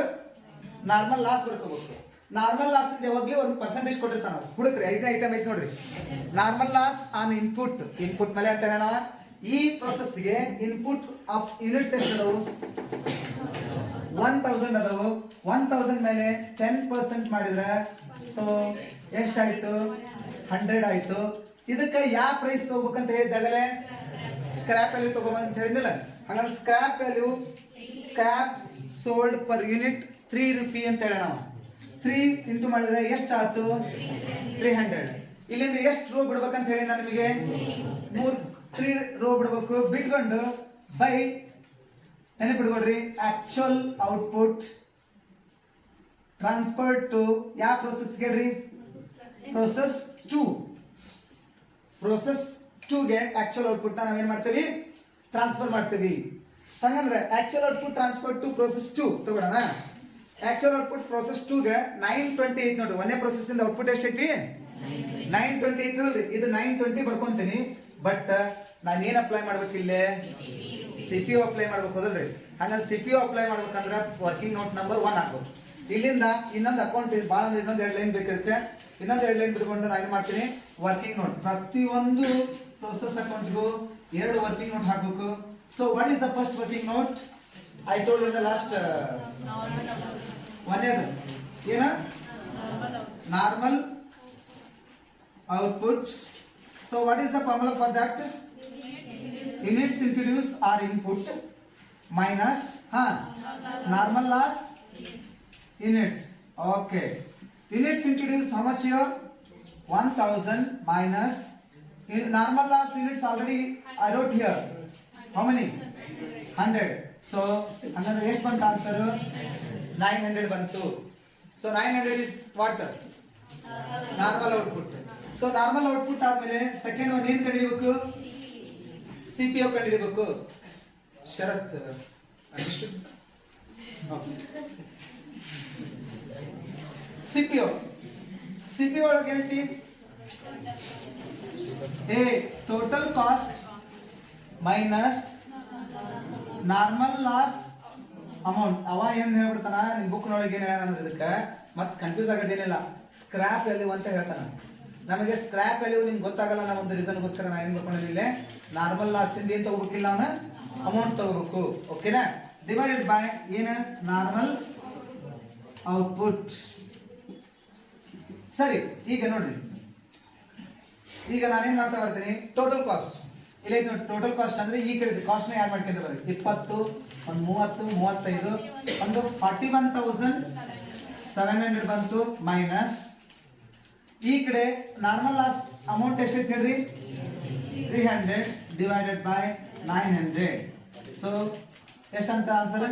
ನಾರ್ಮಲ್ ಲಾಸ್ ಬರ್ಕೋಬೇಕು. ನಾರ್ಮಲ್ ಲಾಸ್ ಯಾವಾಗ್ಲೂ ಒಂದು ಪರ್ಸೆಂಟೇಜ್ ಕೊಟ್ಟಿರ್ತಾನ ಹುಡುಕ್ರಿ. 5 ಐಟಮ್ ಐತಿ ನೋಡ್ರಿ. ನಾರ್ಮಲ್ ಲಾಸ್ ಆನ್ ಇನ್ಪುಟ್ ಮೇಲೆ ಅಂತ ಹೇಳ ಈ ಪ್ರೊಸೆಸ್ಗೆ ಇನ್ಪುಟ್ ಆಫ್ ಯೂನಿಟ್ಸ್ ಎಷ್ಟು ಅದಾವು? 1000 ಅದಾವು. 1000 ಮೇಲೆ 10% ಮಾಡಿದ್ರೆ ಸೊ ಎಷ್ಟಾಯ್ತು? 100 ಆಯ್ತು. ಇದಕ್ಕೆ ಯಾವ ಪ್ರೈಸ್ ತಗೋಬೇಕಂತ ಹೇಳಿದಾಗಲೇ ಸ್ಕ್ರಾಪ್ ವ್ಯಾಲ್ಯೂ ತಗೋಬೇಕಂತ ಹೇಳಿದಿಲ್ಲ. ಹಂಗಂದ್ರೆ scrap value, scrap sold per unit ₹3 ಅಂತ ಹೇಳ ನಾವು. 3 ಇಂಟು ಮಾಡಿದ್ರೆ ಎಷ್ಟು ಆಯ್ತು? 300. ಇಲ್ಲಿಂದ ಎಷ್ಟು ರೋ ಬಿಡ್ಬೇಕಂತ ಹೇಳಿ ನಾನು ನಿಮಗೆ 3 ರೋ ಬಿಡ್ಬೇಕು. ಬಿಟ್ಕೊಂಡು ಬೈ ನೆನಪಿಡ್ಕೊಡ್ರಿ, ಆಕ್ಚುಯಲ್ ಔಟ್ಪುಟ್ ಟ್ರಾನ್ಸ್ಫರ್ ಟು ಯಾವ ಪ್ರೊಸೆಸ್ಗೆ ರೀ? ಪ್ರೊಸೆಸ್ 2ಗೆ ಆಕ್ಚುಯಲ್ ಔಟ್ಪುಟ್ ನಾವೇನ್ ಮಾಡ್ತೀವಿ? ಟ್ರಾನ್ಸ್ಫರ್ ಮಾಡ್ತೀವಿ. ಹಂಗಂದ್ರೆ actual output transfer to process 2 ತಗೊಳ್ಳೋಣ. ಆಕ್ಚುಯಲ್ ಔಟ್ಪುಟ್ ಪ್ರೊಸೆಸ್ 2ಗೆ 920 ಐತಿ ನೋಡ್ರಿ. ಒಂದೇ ಪ್ರೊಸೆಸ್ ಇಂದ ಔಟ್ಪುಟ್ ಎಷ್ಟೈತಿ? 920 ಐತಲ್ರಿ. ಇದು 920 ಬರ್ಕೊಂತೀನಿ. ಬಟ್ ನಾನು ಏನ್ ಅಪ್ಲೈ ಮಾಡ್ಬೇಕು? ಇಲ್ಲೇ CPU ಅಪ್ಲೈ ಮಾಡ್ಬೇಕು ಹೋದಲ್ರಿ. ಹಂಗಂದ್ರೆ CPU ಅಪ್ಲೈ ಮಾಡ್ಬೇಕಂದ್ರೆ ವರ್ಕಿಂಗ್ ನೋಟ್ ನಂಬರ್ 1 ಹಾಕ್ಬೇಕು. ಇಲ್ಲಿಂದ ಇನ್ನೊಂದು ಅಕೌಂಟ್ ಭಾಳ ಅಂದ್ರೆ ಇನ್ನೊಂದು 2 ಲೈನ್ ಬೇಕಾಗುತ್ತೆ. ಇನ್ನೊಂದು 2 ಲೈನ್ ಬಿಟ್ಕೊಂಡು ನಾನು ಏನು ಮಾಡ್ತೀನಿ? ವರ್ಕಿಂಗ್ ನೋಟ್, ಪ್ರತಿಯೊಂದು ಪ್ರೊಸೆಸ್ ಅಕೌಂಟ್ಗೂ 2 ವರ್ಕಿಂಗ್ ನೋಟ್ ಹಾಕಬೇಕು. So what is the first working note? I told in the last ಒಂದೇದು ಏನ? Normal output. So what is the formula for that? Units introduced are input minus normal loss units. Okay. Units introduced how much here? 1000 minus normal loss units already I wrote here. How many? 100. So another ಎಷ್ಟು ಬಂತು answer? 900 ಬಂತು. So 900 is what? Normal output. So normal output ಆದ್ಮೇಲೆ second one ಏನು ಕಂಡುಹಿಡಿಯಬೇಕು? CPO ಕಂಡುಹಿಡಿಯಬೇಕು. ಶರತ್ understood? Okay. CPO ಒಳಗೆ ಏನೈತಿ? Total cost minus normal loss amount. ಅವ ಏನ್ ಹೇಳ್ಬಿಡ್ತಾನ ನಿಮ್ ಬುಕ್ ನೊಳಗೆ ಏನ್ ಹೇಳ ಇದಕ್ಕೆ ಮತ್ತೆ ಕನ್ಫ್ಯೂಸ್ ಆಗೋದೇನಿಲ್ಲ. ಸ್ಕ್ರಾಪ್ ವ್ಯಾಲ್ಯೂ ಅಂತ ಹೇಳ್ತಾನ. ನಮಗೆ ಸ್ಕ್ರಾಪ್ ವ್ಯಾಲ್ಯೂ ನಿಮ್ಗೆ ಗೊತ್ತಾಗಲ್ಲ. ನಾವು ಒಂದು ರೀಸನ್ಗೋಸ್ಕರ ನಾನು ಏನು ಮಾಡ್ಕೊಂಡಿಲ್ಲ, ಇಲ್ಲಿ ನಾರ್ಮಲ್ ಲಾಸ್ ಇಂದ ಏನು ತಗೋಬೇಕಿಲ್ಲ, ಅವನ ಅಮೌಂಟ್ ತಗೋಬೇಕು. ಓಕೆನಾ? ಡಿವೈಡೆಡ್ ಬೈ ಏನು? Normal output. ಸರಿ, ಈಗ ನೋಡ್ರಿ, ಈಗ ನಾನೇನ್ ಮಾಡ್ತಾ ಬರ್ತೀನಿ, ಟೋಟಲ್ ಕಾಸ್ಟ್ ಇಲ್ಲ ನೋಡಿ. ಟೋಟಲ್ ಕಾಸ್ಟ್ ಅಂದ್ರೆ ಈ ಕಡೆ ಕಾಸ್ಟ್ ನ ಆಡ್ ಮಾಡ್ಕೊಂತ ಬರ್ರಿ. 20, ಒಂದು 30, 35, ಒಂದು 41,700 ಬಂತು ಮೈನಸ್ ಈ ಕಡೆ ನಾರ್ಮಲ್ ಲಾಸ್ ಅಮೌಂಟ್ ಎಷ್ಟೈತೆ ಹೇಳ್ರಿ? 300 ಡಿವೈಡೆಡ್ ಬೈ 900. ಸೊ ಎಷ್ಟಂತ ಆನ್ಸರ್?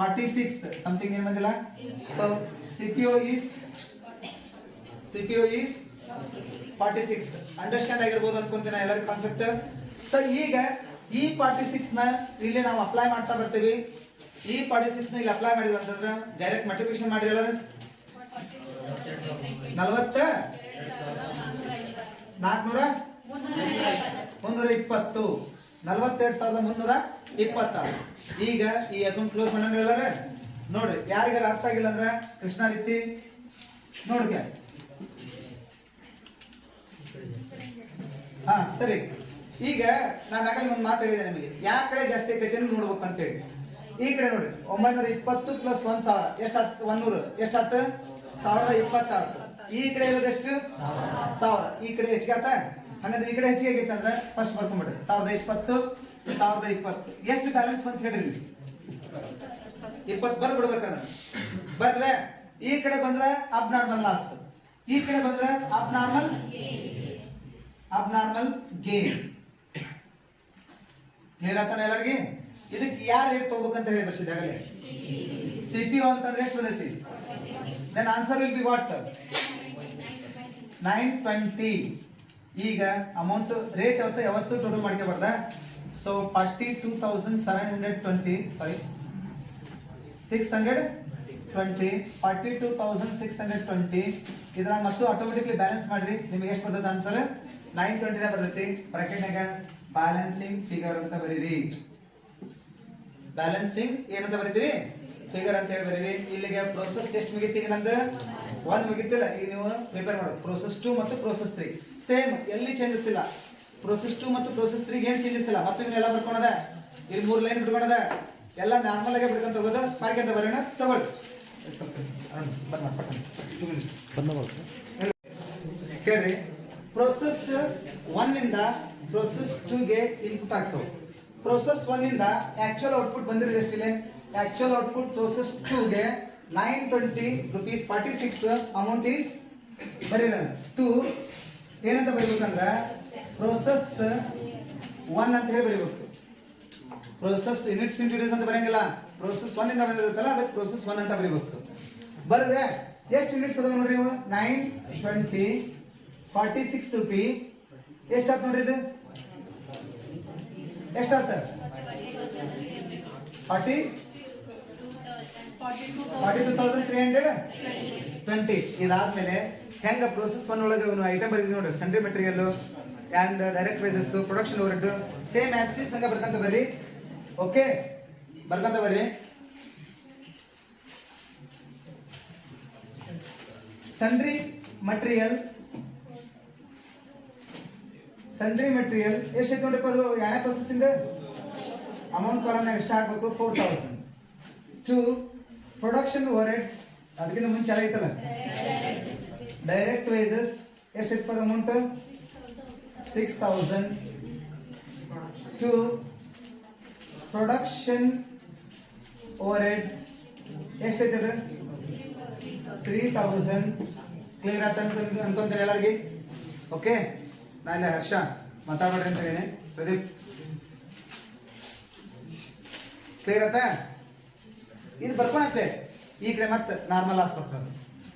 46 ಸಮಥಿಂಗ್ ಏನು ಬಂದಿಲ್ಲ. So CPO is 46. ಅಂಡರ್ಸ್ಟ್ಯಾಂಡ್ ಆಗಿರ್ಬೋದು ಅನ್ಕೊಂತೀನಿ ಎಲ್ಲರಿಗೂ ಕಾನ್ಸೆಪ್ಟ್. ಸೊ ಈಗ ಈ 46 ನ ಇಲ್ಲಿ ನಾವು ಅಪ್ಲೈ ಮಾಡ್ತಾ ಬರ್ತೀವಿ. ಈ 46 ನ ಇಲ್ಲಿ ಅಪ್ಲೈ ಮಾಡಿದ್ವಿ ಅಂತಂದ್ರೆ ಡೈರೆಕ್ಟ್ ಮಲ್ಟಿಪ್ಲಿಕೇಶನ್ ಮಾಡಿರಿ ಎಲ್ಲ 40 420 42,320. ಈಗ ಈ ಅಕೌಂಟ್ ಕ್ಲೋಸ್ ಮಾಡೋಣ ಎಲ್ಲಾರ. ನೋಡ್ರಿ, ಯಾರಿಗಾರ ಅರ್ಥ ಆಗಿಲ್ಲ ಅಂದ್ರೆ ಕೃಷ್ಣ ರೀತಿ ನೋಡ್ಕೆ. ಸರಿ, ಈಗ ನಾನು ಆಗಲೇ ಒಂದು ಮಾತು ಹೇಳಿದೆ ನಿಮಗೆ, ಯಾವ ಕಡೆ ಜಾಸ್ತಿ ಆಕೈತೆ ಅಂತ ನೋಡ್ಬೇಕು ಅಂತ ಹೇಳಿ. ಈ ಕಡೆ ನೋಡಿ, 920 ಪ್ಲಸ್ 1000 ಎಷ್ಟಾಯ್ತು? 100 ಎಷ್ಟಾಯ್ತು? 1020 ಆಯ್ತು. ಈ ಕಡೆ ಇರೋದು ಎಷ್ಟು? 1000. ಈ ಕಡೆ ಹೆಚ್ಚಿಗೆ ಆತ. ಹಂಗಂದ್ರೆ ಈ ಕಡೆ ಹೆಚ್ಚಿಗೆ ಆಗೈತೆ ಅಂದ್ರೆ ಫಸ್ಟ್ ಬರ್ಕೊಂಡ್ಬಿಡ್ರಿ. 1020 ಎಷ್ಟು ಬ್ಯಾಲೆನ್ಸ್ ಬಂತ ಹೇಳ್ರಿ? 20 ಬರ್ದು ಬಿಡ್ಬೇಕಂದ್ರೆ ಬರ್ದ್ರೆ. ಈ ಕಡೆ ಬಂದ್ರೆ ಅಬ್ನಾರ್ಮಲ್ ಲಾಸ್, ಈ ಕಡೆ ಬಂದ್ರೆ ಅಬ್ನಾರ್ಮಲ್ ಗೇನ್. ಕ್ಲಿಯರ್ ಆತಾನ ಎಲ್ಲರಿಗೆ? ಇದಕ್ಕೆ ಯಾರು ರೇಟ್ ತಗೋಬೇಕಂತ ಹೇಳಿ ಬರ್ಸಿದಾಗಲೇ. CPO ಅಂತಂದ್ರೆ ಎಷ್ಟು ಬಂದೈತಿ? Then answer will be what? 920. ಈಗ ಅಮೌಂಟ್ ರೇಟ್ ಯಾವತ್ತು ಟೋಟಲ್ ಮಾಡ್ಕೋಬಾರ್ದ. ಸೊ 42,720 ಸಾರಿ 620 42,620 ಇದ್ರಾಗ ಮತ್ತು ಆಟೋಮೆಟಿಕ್ಲಿ ಬ್ಯಾಲೆನ್ಸ್ ಮಾಡ್ರಿ. ನಿಮಗೆ ಎಷ್ಟು ಬರ್ತದೆ ಆನ್ಸರ್? 920 ಬರ್ತೈತಿ. ಬ್ರಾಕೆಟ್ನಾಗ ಬ್ಯಾಲೆನ್ಸಿಂಗ್ ಫಿಗರ್ ಅಂತ ಬರೀರಿ. ಬ್ಯಾಲೆನ್ಸಿಂಗ್ ಏನಂತ ಬರೀತೀರಿ? ಫಿಗರ್ ಅಂತ ಹೇಳಿ ಬರೀರಿ. ಇಲ್ಲಿಗೆ ಪ್ರೋಸೆಸ್ ಎಷ್ಟು ಮುಗಿತಿ? ಈಗ ನಂದು 1 ಮುಗಿತಿಲ್ಲ. ಈಗ ನೀವು ಪ್ರಿಪೇರ್ ಮಾಡೋದು ಪ್ರೋಸೆಸ್ 2 ಮತ್ತು ಪ್ರೋಸೆಸ್ 3 ಸೇಮ್, ಎಲ್ಲಿ ಚೇಂಜಸ್ ಇಲ್ಲ. ಪ್ರೋಸೆಸ್ 2 ಮತ್ತು ಪ್ರೋಸೆಸ್ 3 ಏನು ಚೇಂಜಸ್ ಇಲ್ಲ. ಮತ್ತೆ ಇವನ್ನೆಲ್ಲ ಬರ್ಕೊಳದ, ಇಲ್ಲಿ 3 ಲೈನ್ ಬಿಡ್ಕೊಳದ, ಎಲ್ಲ ನಾರ್ಮಲ್ ಆಗಿ ಬಿಡ್ಕೊಂತ ಹೋಗೋದು. ಮಾಡ್ಕೊಂತ ಬರೋಣ. ತಗೊಳ್ಳಿ ಕೇಳ್ರಿ. ಪ್ರೋಸೆಸ್ 1 ಇಂದ ಪ್ರೋಸೆಸ್ 2 ಗೆ ಇನ್ಪುಟ್ ಆಗ್ತವೆ. ಪ್ರೋಸೆಸ್ 1 ಇಂದ ಆಕ್ಚುಯಲ್ ಔಟ್ಪುಟ್ ಬಂದಿರೋದು ಎಷ್ಟಿಲ್ಲ? ಆಕ್ಚುಯಲ್ ಔಟ್ಪುಟ್ ಪ್ರೋಸೆಸ್ 2 ಗೆ 920 rupees 46 ಅಮೌಂಟ್ ಈಸ್ ಬರೀರ 2 ಏನಂತ ಬರೀಬೇಕಂದ್ರೆ ಪ್ರೋಸೆಸ್ 1 ಅಂತ ಹೇಳಿ ಬರೀಬೇಕು. ಪ್ರೋಸೆಸ್ ಯೂನಿಟ್ಸ್ ಇಂಟ್ರೊಡ್ಯೂಸ್ ಅಂತ ಬರೆಯಂಗಿಲ್ಲ. ಪ್ರೋಸೆಸ್ 1 ಇಂದ ಬಂದಿರುತ್ತಲ್ಲ, ಅದಕ್ಕೆ ಪ್ರೋಸೆಸ್ 1 ಅಂತ ಬರೀಬೇಕು. ಬರೆದ್ರೆ ಎಷ್ಟು ಯೂನಿಟ್ಸ್ ಅದಾವ ನೋಡ್ರಿ ನೀವು? 920 46 ರೂಪಿ ಎಷ್ಟಾತ್ ನೋಡ್ರಿ? ಇದು ಎಷ್ಟಾತ? 42,320. ಇದಾದ್ಮೇಲೆ ಹೆಂಗ ಪ್ರೋಸೆಸ್ 1 ಒಳಗೆ ಐಟಮ್ ಬರೀತೀವಿ ನೋಡ್ರಿ. ಸಂಡೇ material and direct wages, production overhead same as it is ಹಂಗ ಬರ್ಕಂತ ಬರ್ರಿ. ಓಕೆ, ಬರ್ಕಂತ ಬರ್ರಿ. ಸಂಡ್ರಿ ಮಟೀರಿಯಲ್ ಎಷ್ಟೈತೆ ನೋಡ್ರಿಪ್ಪ? ಅದು ಯಾವ ಪ್ರೊಸೆಸ್ ಇಂದ ಅಮೌಂಟ್ ಕಾಲಮ್ನ ಎಷ್ಟು ಹಾಕ್ಬೇಕು? 4,000. 2 ಪ್ರೊಡಕ್ಷನ್ ಓವರ್ಹೆಡ್, ಅದಕ್ಕಿಂತ ಮುಂಚೆ ಐತಲ್ಲ ಡೈರೆಕ್ಟ್ ವೇಜಸ್ ಎಷ್ಟಿತ್ತು ಅಮೌಂಟ್ 6000 ಟು ಪ್ರೊಡಕ್ಷನ್ ಓವರ್ಹೆಡ್ ಎಷ್ಟೈತೆ ಅದು 3000 ಕ್ಲಿಯರ್ ಆತ ಅನ್ಕೊಂತೀನಿ ಎಲ್ಲರಿಗೆ ಓಕೆ ನಾಳೆ ಹರ್ಷ ಮಾತಾಡ್ಬೇಡ್ರಿ ಅಂತ ಹೇಳಿ ಪ್ರದೀಪ್ ಕ್ಲಿಯರ್ ಆತ ಇದು ಬರ್ಕೊಳತ್ತೆ ಈ ಕಡೆ ಮತ್ತೆ ನಾರ್ಮಲ್ ಲಾಸ್ ಬರ್ತದೆ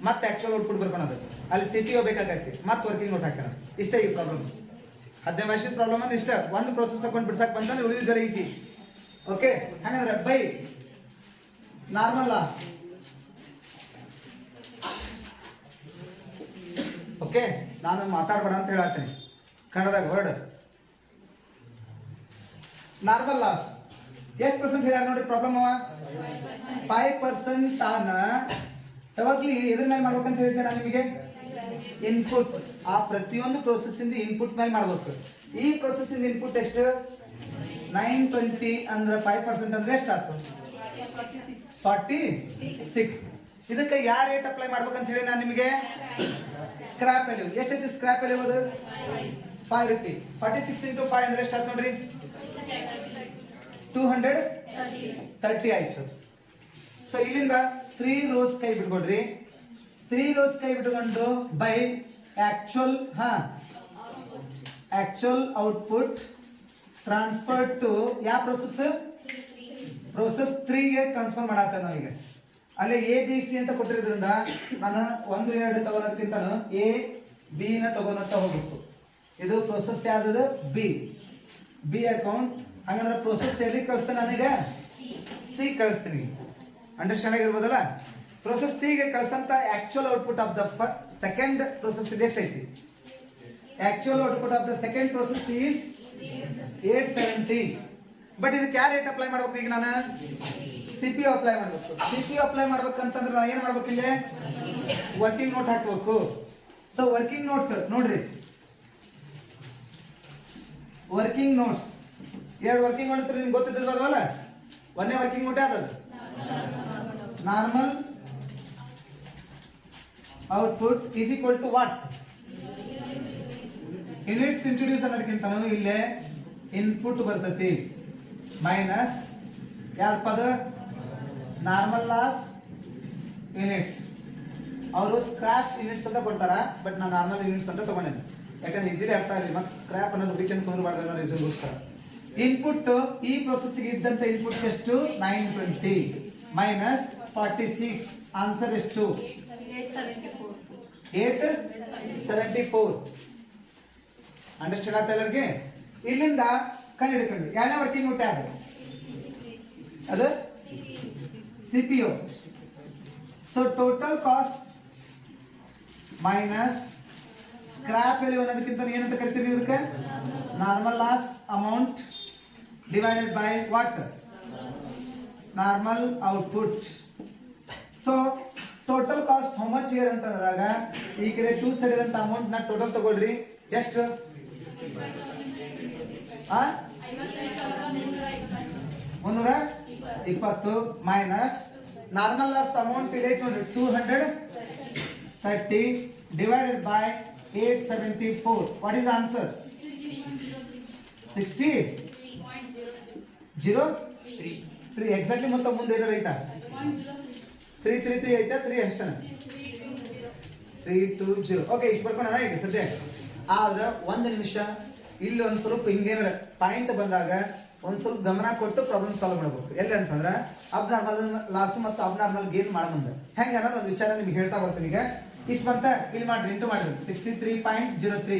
ಮತ್ತೆ ಆಕ್ಚುಲ್ ಔಟ್ಪುಟ್ ಬರ್ಕೊಳೋದು ಅಲ್ಲಿ CPO ಬೇಕಾಗತ್ತೆ ಮತ್ತೆ ವರ್ಕಿಂಗ್ ನೋಟ್ ಹಾಕೋಣ ಇಷ್ಟೇ ಈ ಪ್ರಾಬ್ಲಮ್ 15 ವರ್ಷದ ಪ್ರಾಬ್ಲಮ್ ಅಂದ್ರೆ ಇಷ್ಟ ಒಂದು ಪ್ರೋಸೆಸ್ ಅಕೌಂಟ್ ಬಿಡ್ಸಕ್ ಬಂತಂದ್ರೆ ಉಳಿದಿದ್ದೆಲ್ಲ ಈಸಿ ಓಕೆ ಹಾಗಂದ್ರೆ ಬೈ ನಾರ್ಮಲ್ ಲಾಸ್ ಓಕೆ ನಾನು ಮಾತಾಡಬೇಡ ಅಂತ ಹೇಳತ್ತೀನಿ ಕನ್ನಡದಾಗ ವರ್ಡ್ ನಾರ್ಮಲ್ ಲಾಸ್ ಎಷ್ಟು ಪರ್ಸೆಂಟ್ ಹೇಳ್ಯಾರ ನೋಡಿ ಪ್ರಾಬ್ಲಮ್ ಅವ 5% ತಾನ ಯಾವಾಗ್ಲಿ ಎದ್ರ ಮೇಲೆ ಮಾಡ್ಬೇಕಂತ ಹೇಳ್ತೇನೆ ನಾನು ನಿಮಗೆ ಇನ್ಪುಟ್ ಆ ಪ್ರತಿಯೊಂದು ಪ್ರೋಸೆಸ್ ಇಂದ ಇನ್ಪುಟ್ ಮೇಲೆ ಮಾಡ್ಬೇಕು ಈ ಪ್ರೋಸೆಸ್ ಇಂದ ಇನ್ಪುಟ್ ಎಷ್ಟು 920 ಅಂದ್ರೆ 5% ಅಂದ್ರೆ ಎಷ್ಟು ಆಯ್ತು 46 ಇದಕ್ಕೆ ಯಾವ ರೇಟ್ ಅಪ್ಲೈ ಮಾಡ್ಬೇಕಂತ ಹೇಳಿ ನಾನು ನಿಮಗೆ ಸ್ಕ್ರಾಪ್ ವ್ಯಾಲ್ಯೂ ಎಷ್ಟೈತಿ ಸ್ಕ್ರಾಪ್ ವ್ಯಾಲ್ಯೂ ಅದು 5 ರೂಪಾಯಿ 46 into 5 ಅಂದ್ರೆ ಎಷ್ಟು ಆಯ್ತು ನೋಡ್ರಿ 230 ಆಯ್ತು ಸೊ ಇಲ್ಲಿಂದ 3 rows ಕೈ ಬಿಟ್ಕೊಡ್ರಿ 3 rows ಕೈ ಬಿಟ್ಕೊಂಡು by actual actual output transfer to ಯಾವ ಪ್ರೋಸೆಸ್ 3 ಗೆ ಟ್ರಾನ್ಸ್ಫರ್ ಮಾಡತ್ತ ನಾವು ಈಗ ಅಲ್ಲಿ ABC ಅಂತ ಕೊಟ್ಟಿರೋದ್ರಿಂದ ನಾನು 1 2 ತಗೊಳೋದಕ್ಕಿಂತ AB ನ ತಗೊಳತ್ತ ಹೋಗ್ಬೇಕು ಇದು ಪ್ರೋಸೆಸ್ ಯಾವ್ದು ಬಿ ಅಕೌಂಟ್ ಹಂಗಂದ್ರೆ ಪ್ರೋಸೆಸ್ ಎಲ್ಲಿ ಕಳಿಸ್ತಾನೆ ನಾನೀಗ ಸಿ ಕಳಿಸ್ತೀನಿ ಅಂಡರ್ಸ್ಟ್ಯಾಂಡ್ ಆಗಿರ್ಬೋದಲ್ಲ ಪ್ರೋಸೆಸ್ ಸಿ ಗೆ ಕಳಿಸಂತ actual output of the second process ಇದೆ ಎಷ್ಟೈತಿ actual output of the second process is 870 but ಇದಕ್ಕೆ ಯಾವ ರೇಟ್ ಅಪ್ಲೈ ಮಾಡ್ಬೇಕು ಈಗ ನಾನು CPO ಅಪ್ಲೈ ಮಾಡ್ಬೇಕು CPO ಅಪ್ಲೈ ಮಾಡ್ಬೇಕಂತಂದ್ರೆ ನಾನು ಏನು ಮಾಡ್ಬೇಕು ಇಲ್ಲಿ ವರ್ಕಿಂಗ್ ನೋಟ್ ಹಾಕಬೇಕು ಸೊ ವರ್ಕಿಂಗ್ ನೋಟ್ ನೋಡ್ರಿ ವರ್ಕಿಂಗ್ ನೋಟ್ಸ್ ಎರಡು ವರ್ಕಿಂಗ್ ನೋಟ್ ನಿಮ್ಗೆ ಗೊತ್ತಿದ್ದಲ್ಲ ಒಂದೇ ವರ್ಕಿಂಗ್ ನೋಟ್ ಯಾವ್ದು normal output is equal to what units introduce ಅನ್ನೋದಕ್ಕಿಂತ ಇಲ್ಲೇ ಇನ್ಪುಟ್ ಬರ್ತೈತಿ ಮೈನಸ್ ಯಾವ್ದು ಪದ ನಾರ್ಮಲ್ ಲಾಸ್ ಯೂನಿಟ್ಸ್ ಅವರು ಸ್ಕ್ರಾಪ್ ಯೂನಿಟ್ಸ್ ಅಂತ ಕೊಡ್ತಾರ ಬಟ್ ನಾನು ನಾರ್ಮಲ್ ಯೂನಿಟ್ಸ್ ಅಂತ ತಗೊಂಡೇನೆ ಯಾಕಂದ್ರೆ ಈಸಿಲಿ ಅರ್ಥ ಆಗಲಿ ಮತ್ತೆ ಸ್ಕ್ರಾಪ್ ಅನ್ನೋದು ಹುಡುಕಿ ಕುಂದ್ರಬಾರ್ದು ಅನ್ನೋ ರೀಸನ್ಗೋಸ್ಕರ ಇನ್ಪುಟ್ ಈ ಪ್ರೊಸೆಸ್ಗೆ ಇದ್ದಂತ ಇನ್ಪುಟ್ ಎಷ್ಟು 920 ಮೈನಸ್ 46 ಆನ್ಸರ್ ಎಷ್ಟು 874 ಅಂಡರ್ಸ್ಟ್ಯಾಂಡ್ ಆಗ್ತಾ ಎಲ್ಲರಿಗೆ ಇಲ್ಲಿಂದ ಕಂಡು ಹಿಡ್ಕೊಂಡು ಯಾವ ವರ್ಕಿಂಗ್ ನೋಟ್ ಯಾವ್ದು ಅದು CPO so total cost minus scrap value ಅನ್ನೋದಕ್ಕಿಂತ ಏನಂತ ಕರಿತೀರಿ ಇದಕ್ಕೆ normal loss amount divided by what normal output so total cost how much here ಅಂತಂದ್ರಾಗ ಈ ಕಡೆ 2 ಸೈಡ್ ಇರಂತ ಅಮೌಂಟ್ ನ ಟೋಟಲ್ ತಗೊಳ್ರಿ ಎಷ್ಟು 320 ಮೈನಸ್ ನಾರ್ಮಲ್ ಲಾಸ್ ಅಮೌಂಟ್ ಇಲ್ಲಿ ಐತೆ ನೋಡ್ರಿ 230 divided by 874 what is the answer 60 3 exactly ಮತ್ತೆ ಮುಂದೆ ಏನಾರ ಐತಾ 333 ಐತಾ 3 ಅಷ್ಟನ 320 ಓಕೆ ಇಷ್ಟು ಬರ್ಕೊಂಡ ಈಗ ಸದ್ಯ ಆದ್ರೆ ಒಂದು ನಿಮಿಷ ಇಲ್ಲಿ ಒಂದು ಸ್ವಲ್ಪ ಹಿಂಗೇನಾರ ಪಾಯಿಂಟ್ ಬಂದಾಗ ಒಂದು ಸ್ವಲ್ಪ ಗಮನ ಕೊಟ್ಟು ಪ್ರಾಬ್ಲಮ್ ಸಾಲ್ವ್ ಮಾಡಬೇಕು ಎಲ್ಲಿ ಅಂತಂದ್ರೆ ಅಬ್ನಾರ್ಮಲ್ ಲಾಸ್ ಮತ್ತು ಅಬ್ನಾರ್ಮಲ್ ಗೇನ್ ಮಾಡಬಂದ ಹೆಂಗೆ ಅನ್ನೋದು ಒಂದು ವಿಚಾರ ನಿಮ್ಗೆ ಹೇಳ್ತಾ ಬರ್ತೀನಿ ಈಗ ಇಷ್ಟು ಬಂತ ಇಲ್ಲಿ ಮಾಡ್ರಿ ಇಂಟು ಮಾಡ್ರಿ 63.03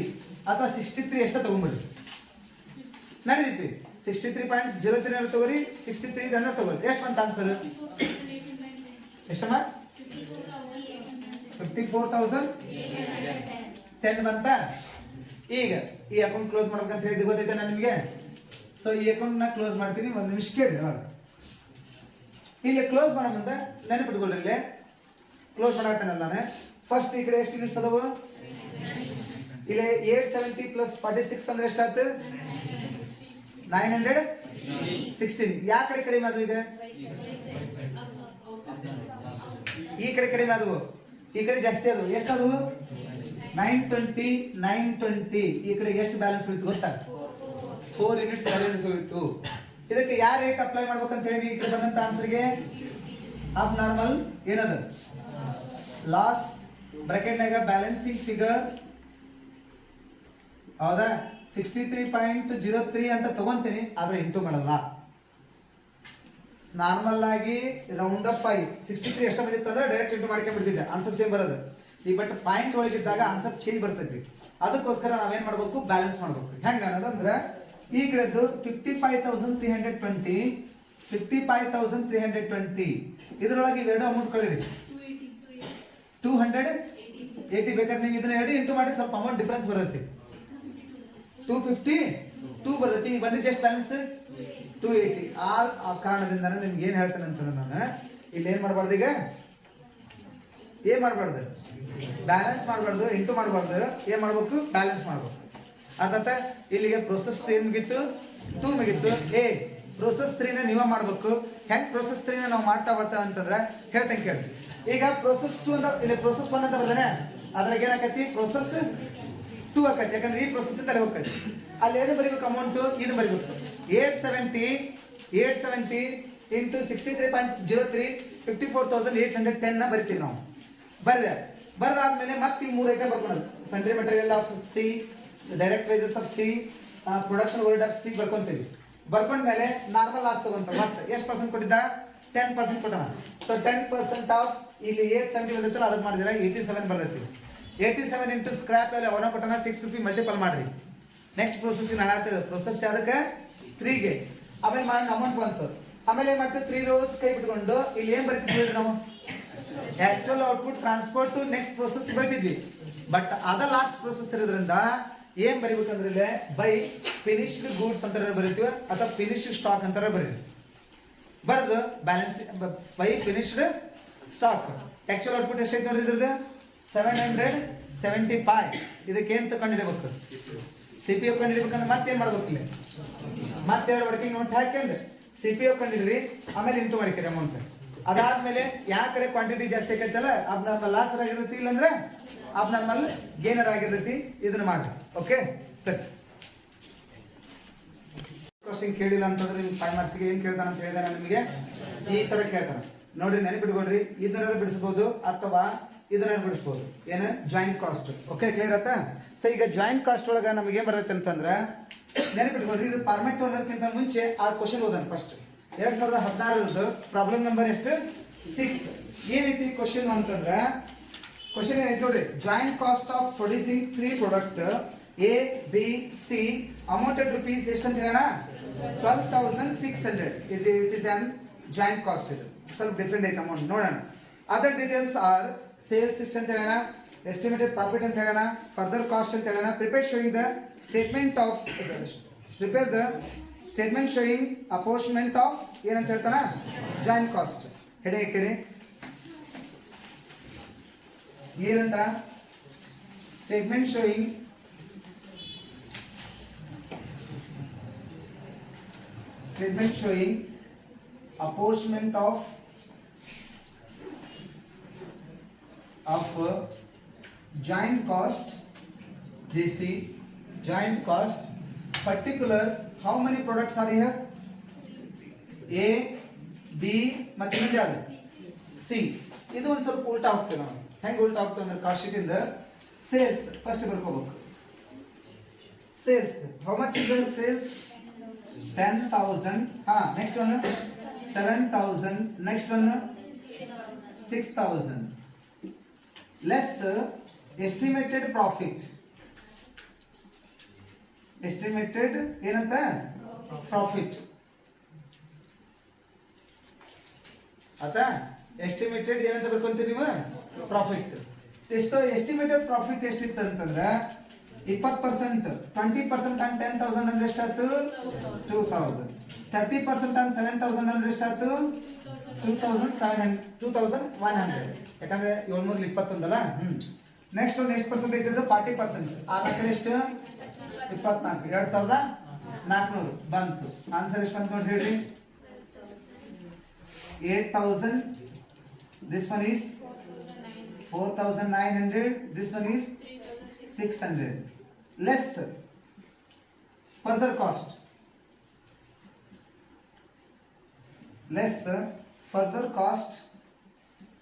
ಅಥವಾ 63 ಎಷ್ಟ ತಗೊಂಡ್ಬಿಡ್ರಿ ನಡೀತಿ 63.03 ತಗೋರಿ 63 ಅನ್ನ ತಗೋರಿ ಎಷ್ಟು ಬಂತ ಆನ್ಸರ್ ಎಷ್ಟಮ್ಮ 54,010 ಬಂತ ಈಗ ಈ ಅಕೌಂಟ್ ಕ್ಲೋಸ್ ಮಾಡ್ಬೇಕಂತ ಹೇಳಿದ್ದು ಗೊತ್ತೈತೆ ನಾನು ನಿಮಗೆ ಸೊ ಈ ಅಕೌಂಟ್ ನ ಕ್ಲೋಸ್ ಮಾಡ್ತೀನಿ ಒಂದು ನಿಮಿಷ ಕೇಳಿ ನೋಡಿ ಇಲ್ಲಿ ಕ್ಲೋಸ್ ಮಾಡೋ ಮುಂದೆ ನೆನಪಿಟ್ಕೊಳ್ರಿ ಇಲ್ಲಿ ಕ್ಲೋಸ್ ಮಾಡಾಕ್ತಾನಲ್ಲ ನಾನು ಫಸ್ಟ್ ಈ ಕಡೆ ಎಷ್ಟು ಯೂನಿಟ್ಸ್ ಅದಾವು ಇಲ್ಲಿ 870 ಪ್ಲಸ್ 46 ಅಂದ್ರೆ ಎಷ್ಟಾಯ್ತು 916 ಯಾವ ಕಡೆ ಕಡಿಮೆ ಅದು ಈಗ ಈ ಕಡೆ ಕಡಿಮೆ ಅದು ಈ ಕಡೆ ಜಾಸ್ತಿ ಅದು ಎಷ್ಟು ಅದು 920 ಈ ಕಡೆ ಎಷ್ಟು ಬ್ಯಾಲೆನ್ಸ್ ಉಳಿತು ಗೊತ್ತಾ? 4 ಯೂನಿಟ್ಸ್ ಬ್ಯಾಲೆನ್ಸ್ ಉಳಿತು. ಇದಕ್ಕೆ ಯಾವ ರೇಟ್ ಅಪ್ಲೈ ಮಾಡ್ಬೇಕಂತ ಹೇಳಿ ಈ ಕಡೆ ಬಂದಂತ ಆನ್ಸರ್ಗೆ ಅಬ್ ನಾರ್ಮಲ್ ಏನದ ಲಾಸ್ ಬ್ರಾಕೆಟ್ನಾಗ ಬ್ಯಾಲೆನ್ಸಿಂಗ್ ಫಿಗರ್ ಹೌದಾ 63.03 ಅಂತ ತಗೊಂತೀನಿ, ಆದ್ರೆ ಇಂಟು ಮಾಡಲ್ಲ. ನಾರ್ಮಲ್ ಆಗಿ ರೌಂಡ್ ಅಪ್ ಆಗಿ 63 ಎಷ್ಟು ಬಂದಿತ್ತು ಅಂದ್ರೆ ಡೈರೆಕ್ಟ್ ಇಂಟು ಮಾಡ್ಕೊಂಡ್ಬಿಡ್ತಿದ್ದೆ, ಆನ್ಸರ್ ಸೇಮ್ ಬರೋದು. ಈ ಬಟ್ ಪಾಯಿಂಟ್ ಒಳಗಿದ್ದಾಗ ಆನ್ಸರ್ ಚೇಂಜ್ ಬರ್ತೈತಿ. ಅದಕ್ಕೋಸ್ಕರ ನಾವೇನ್ ಮಾಡ್ಬೇಕು, ಬ್ಯಾಲೆನ್ಸ್ ಮಾಡ್ಬೇಕು. ಹೆಂಗ ಅನ್ನೋದಂದ್ರೆ ಈ ಕಡೆದ್ದು 55,320 ಇದ್ರೊಳಗೆ ಇವೆರಡು ಅಮೌಂಟ್ ಕಳೀರಿ. 280 ಬೇಕಾದ್ರೆ ನೀವು ಇದನ್ನ ಎರಡು ಇಂಟು ಮಾಡಿ ಸ್ವಲ್ಪ ಅಮೌಂಟ್ ಡಿಫರೆನ್ಸ್ ಬರುತ್ತೆ. 252 ಬರ್ತೈತಿ. ಈಗ ಬಂದಿದ್ದು ಎಷ್ಟು ಬ್ಯಾಲೆನ್ಸ್? 280. ಆ ಕಾರಣದಿಂದ ನಿಮ್ಗೆ ಏನ್ ಹೇಳ್ತೇನೆ ಅಂತಂದ್ರೆ ನಾನು ಇಲ್ಲಿ ಏನ್ ಮಾಡಬಾರ್ದು, ಈಗ ಏನ್ ಮಾಡಬಾರ್ದು, ಬ್ಯಾಲೆನ್ಸ್ ಮಾಡಬಾರ್ದು, ಇಂಟು ಮಾಡಬಾರ್ದು. ಏನ್ ಮಾಡ್ಬೇಕು, ಬ್ಯಾಲೆನ್ಸ್ ಮಾಡ್ಬೇಕು. ಅದಂತ ಇಲ್ಲಿಗೆ ಪ್ರೋಸೆಸ್ 3 ಮುಗಿತ್ತು, 2 ಮುಗಿತ್ತು. ಪ್ರೋಸೆಸ್ 3ನ ನೀವ ಮಾಡ್ಬೇಕು. ಹೆಂಗ್ ಪ್ರೋಸೆಸ್ 3ನ ನಾವು ಮಾಡ್ತಾ ಬರ್ತಾ ಅಂತಂದ್ರೆ ಹೇಳ್ತೇನೆ ಕೇಳಿ. ಈಗ ಪ್ರೋಸೆಸ್ 2 ಅಂತ ಇಲ್ಲಿ ಪ್ರೋಸೆಸ್ 1 ಅಂತ ಬರ್ತಾನೆ, ಅದ್ರಾಗ ಏನಾಕತಿ ಪ್ರೋಸೆಸ್ 2 ಆಕತಿ. ಯಾಕಂದ್ರೆ ಈ ಪ್ರೋಸೆಸ್ ಇಂದ ಹೋಗ್ತೈತಿ. ಅಲ್ಲಿ ಏನು ಬರೀಬೇಕು, ಅಮೌಂಟ್ ಇದು ಬರೀಬೇಕು. 870 ಇಂಟು 63.03 54,810 ನ ಬರಿತೀವಿ ನಾವು. ಬರೆದಾದ್ಮೇಲೆ ಮತ್ತೆ ಈ 3 ಐಟಮ್ ಬರ್ಕೊಳೋದು. ಸೆಂಟ್ರಿ material of C, direct wages of C, production overhead of C ಬರ್ಕೊಂತೀವಿ. ಬರ್ಕೊಂಡ್ಮೇಲೆ ನಾರ್ಮಲ್ ಲಾಸ್ ತಗೊಂತ ಮತ್ತೆ ಎಷ್ಟು ಪರ್ಸೆಂಟ್ ಕೊಟ್ಟಿದ್ದ, 10% ಕೊಟ್ಟಾನ. ಸೊ 10% ಆಫ್ ಇಲ್ಲಿ 870 ಬಂದಿತ್ತಲ್ಲ ಅದಕ್ಕೆ ಮಾಡಿದ್ರೆ 87 ಬರ್ತೈತಿ. 87 ಇಂಟು ಸ್ಕ್ರಾಪ್ ಅಲ್ಲಿ ಅವನ ಕೊಟ್ಟನ 6 ರೂಪಾಯಿ ಮಲ್ಟಿಪಲ್ ಮಾಡ್ರಿ. Next process ನಡಾಗ್ತದೆ. ಪ್ರೋಸೆಸ್ ಯಾವ್ದಕ್ಕೆ, 3ಗೆ. ಆಮೇಲೆ ಮಾಡಿ ಅಮೌಂಟ್ ಬಂತು. ಆಮೇಲೆ ಏನ್ ಮಾಡ್ತೀವಿ, 3 rows ಕೈ ಬಿಟ್ಕೊಂಡು ಇಲ್ಲಿ ಏನ್ ಬರೀತಿದ್ವಿ ನಾವು, actual output transfer to next process ಬರೀತಿದ್ವಿ. ಬಟ್ ಅದ ಲಾಸ್ಟ್ ಪ್ರೋಸೆಸ್ ಇರೋದ್ರಿಂದ ಏನ್ ಬರೀಬೇಕಂದ್ರೆ ಇಲ್ಲಿ ಬೈ ಫಿನಿಶ್ಡ್ ಗೂಡ್ಸ್ ಅಂತ ಬರೀತೀವಿ, ಅಥವಾ ಫಿನಿಶ್ಡ್ ಸ್ಟಾಕ್ ಅಂತ ಬರೀತೀವಿ. ಬರೆದು balance by finished stock. Actual output ಎಷ್ಟೈತೆ ನೋಡ್ರಿ ಇದ್ರದ್ದು, 775. ಇದಕ್ಕೆ ಏನ್ ಕಂಡಿಡಬೇಕು, CPF ಕಂಡಿಡ್ಬೇಕಂದ್ರೆ ಮತ್ತೇನ್ ಮಾಡ್ಬೇಕು, ಇಲ್ಲಿ ಮತ್ತೆ 2 ವರ್ಕಿಂಗ್ ನೋಟ್ ಹಾಕೊಂಡು CPF ಕಂಡಿಡ್ರಿ. ಆಮೇಲೆ ಇಂಟು ಮಾಡಿಕರಿ ಅಮೌಂಟ್. ಅದಾದ್ಮೇಲೆ ಯಾವ ಕಡೆ ಕ್ವಾಂಟಿಟಿ ಜಾಸ್ತಿ ಆಕೈತಲ್ಲ ಅಬ್ನಾರ್ಮಲ್ ಲಾಸರ್ ಆಗಿರ್ತೈತಿ, ಇಲ್ಲಂದ್ರೆ ಅಬ್ನಾರ್ಮಲ್ ಗೇನರ್ ಆಗಿರ್ತೈತಿ. ಇದನ್ನ ಮಾಡ್ರಿ. ಓಕೆ ಸರಿ. ಕಾಸ್ಟಿಂಗ್ ಕೇಳಿಲ್ಲ ಅಂತಂದ್ರೆ ನಿಮ್ಗೆ 5 ಮಾರ್ಕ್ಸ್ಗೆ ಏನ್ ಕೇಳ್ತಾನ ಅಂತ ಹೇಳಿದಾನೆ ನಿಮಗೆ, ಈ ತರ ಕೇಳ್ತಾನೆ ನೋಡ್ರಿ, ನೆನಪಿಟ್ಕೊಳ್ರಿ. ಇದನ್ನ ಬಿಡಿಸಬಹುದು ಅಥವಾ ಇದನ್ನ ಬಿಡಿಸಬಹುದು. ಏನು, ಜಾಯಿಂಟ್ ಕಾಸ್ಟ್. ಓಕೆ, ಕ್ಲಿಯರ್ ಆಯ್ತಾ? ಸೊ ಈಗ ಜಾಯಿಂಟ್ ಕಾಸ್ಟ್ ಒಳಗ ನಮಗೆ ಏನ್ ಬರುತ್ತೆ ಅಂತಂದ್ರೆ ನೆನಪಿಟ್ಕೊಳ್ರಿ, ಇದು ಫಾರ್ಮೆಟ್ ಅನ್ನೋದಕ್ಕಿಂತ ಮುಂಚೆ ಆ ಕ್ವಶನ್ ಓದೋಣ ಫಸ್ಟ್. 2016 ಪ್ರಾಬ್ಲಮ್ ನಂಬರ್ ಎಷ್ಟು, 6. ಏನೈತಿ ಕ್ವಶನ್ ಅಂತಂದ್ರೆ, ಕ್ವಶನ್ ಏನೈತಿ ನೋಡ್ರಿ, joint cost of producing 3 product A, B, C amounted rupees ಎಷ್ಟು ಅಂತ ಹೇಳೋಣ, 12,600. It is on joint cost. ಇದು ಸ್ವಲ್ಪ ಡಿಫ್ರೆಂಟ್ ಐತೆ ಅಮೌಂಟ್, ನೋಡೋಣ. ಅದರ್ ಡೀಟೇಲ್ಸ್ ಆರ್ ಸೇಲ್ಸ್ ಎಷ್ಟು ಅಂತ ಹೇಳೋಣ, ಎಸ್ಟಿಮೇಟೆಡ್ ಪ್ರಾಫಿಟ್ ಅಂತ ಹೇಳೋಣ, ಫರ್ದರ್ ಕಾಸ್ಟ್ ಅಂತ ಹೇಳೋಣ, prepare showing the statement of apportionment of ಏನಂತ ಹೇಳ್ತಾನ, ಜಾಯಿಂಟ್ ಕಾಸ್ಟ್. ಹೆಡೆ ಹಾಕಿರಿ ಏನಂತ, statement showing apportionment of joint cost, JC, joint cost, particular how many products are here, A, B ಮತ್ತೆ ಇನ್ನೊಂದು ಯಾವುದು, C. ಇದು ಒಂದು ಸ್ವಲ್ಪ ಉಲ್ಟಾ ಹೋಗ್ತೇವೆ ನಾವು. ಹೆಂಗೆ ಉಲ್ಟಾ ಹೋಗ್ತೇವೆ ಅಂದ್ರೆ ಕಾಸ್ಟ್ ಶೀಟ್ ಇಂದ ಸೇಲ್ಸ್ ಫಸ್ಟ್ ಬರ್ಕೋಬೇಕು. Sales how much is the sales, 10,000. next one 7,000. next one 6,000 less estimated profit. estimated ಏನಂತ, ಪ್ರಾಫಿಟ್. ಆತಾ ಎಸ್ಟಿಮೇಟೆಡ್ ಏನಂತ ಬರ್ಕೊಂತೀರಿ ನೀವು, ಪ್ರಾಫಿಟ್. ಎಷ್ಟು ಎಸ್ಟಿಮೇಟೆಡ್ ಪ್ರಾಫಿಟ್ ಎಷ್ಟಿತ್ತು ಅಂತಂದ್ರೆ 20%. 20% on 10,000 ಅಂದ್ರೆ ಎಷ್ಟಾಯ್ತು, 2,000. 30% on 7,000 ಅಂದ್ರೆ ಎಷ್ಟಾಯ್ತು, 2,100. ಯಾಕಂದ್ರೆ 720 ಅಲ್ಲ. ನೆಕ್ಸ್ಟ್ ಒಂದು ಎಷ್ಟು ಪರ್ಸೆಂಟ್ ಐತೆ, 40%. ಆ ಕಡೆ ಎಷ್ಟು, 24. 2,400 ಬಂತು. ಆನ್ಸರ್ ಎಷ್ಟು ಅಂತ ನೋಡಿ ಹೇಳ್ರಿ, 8,000. This one is 4,900. This one is 600 less further cost, less further cost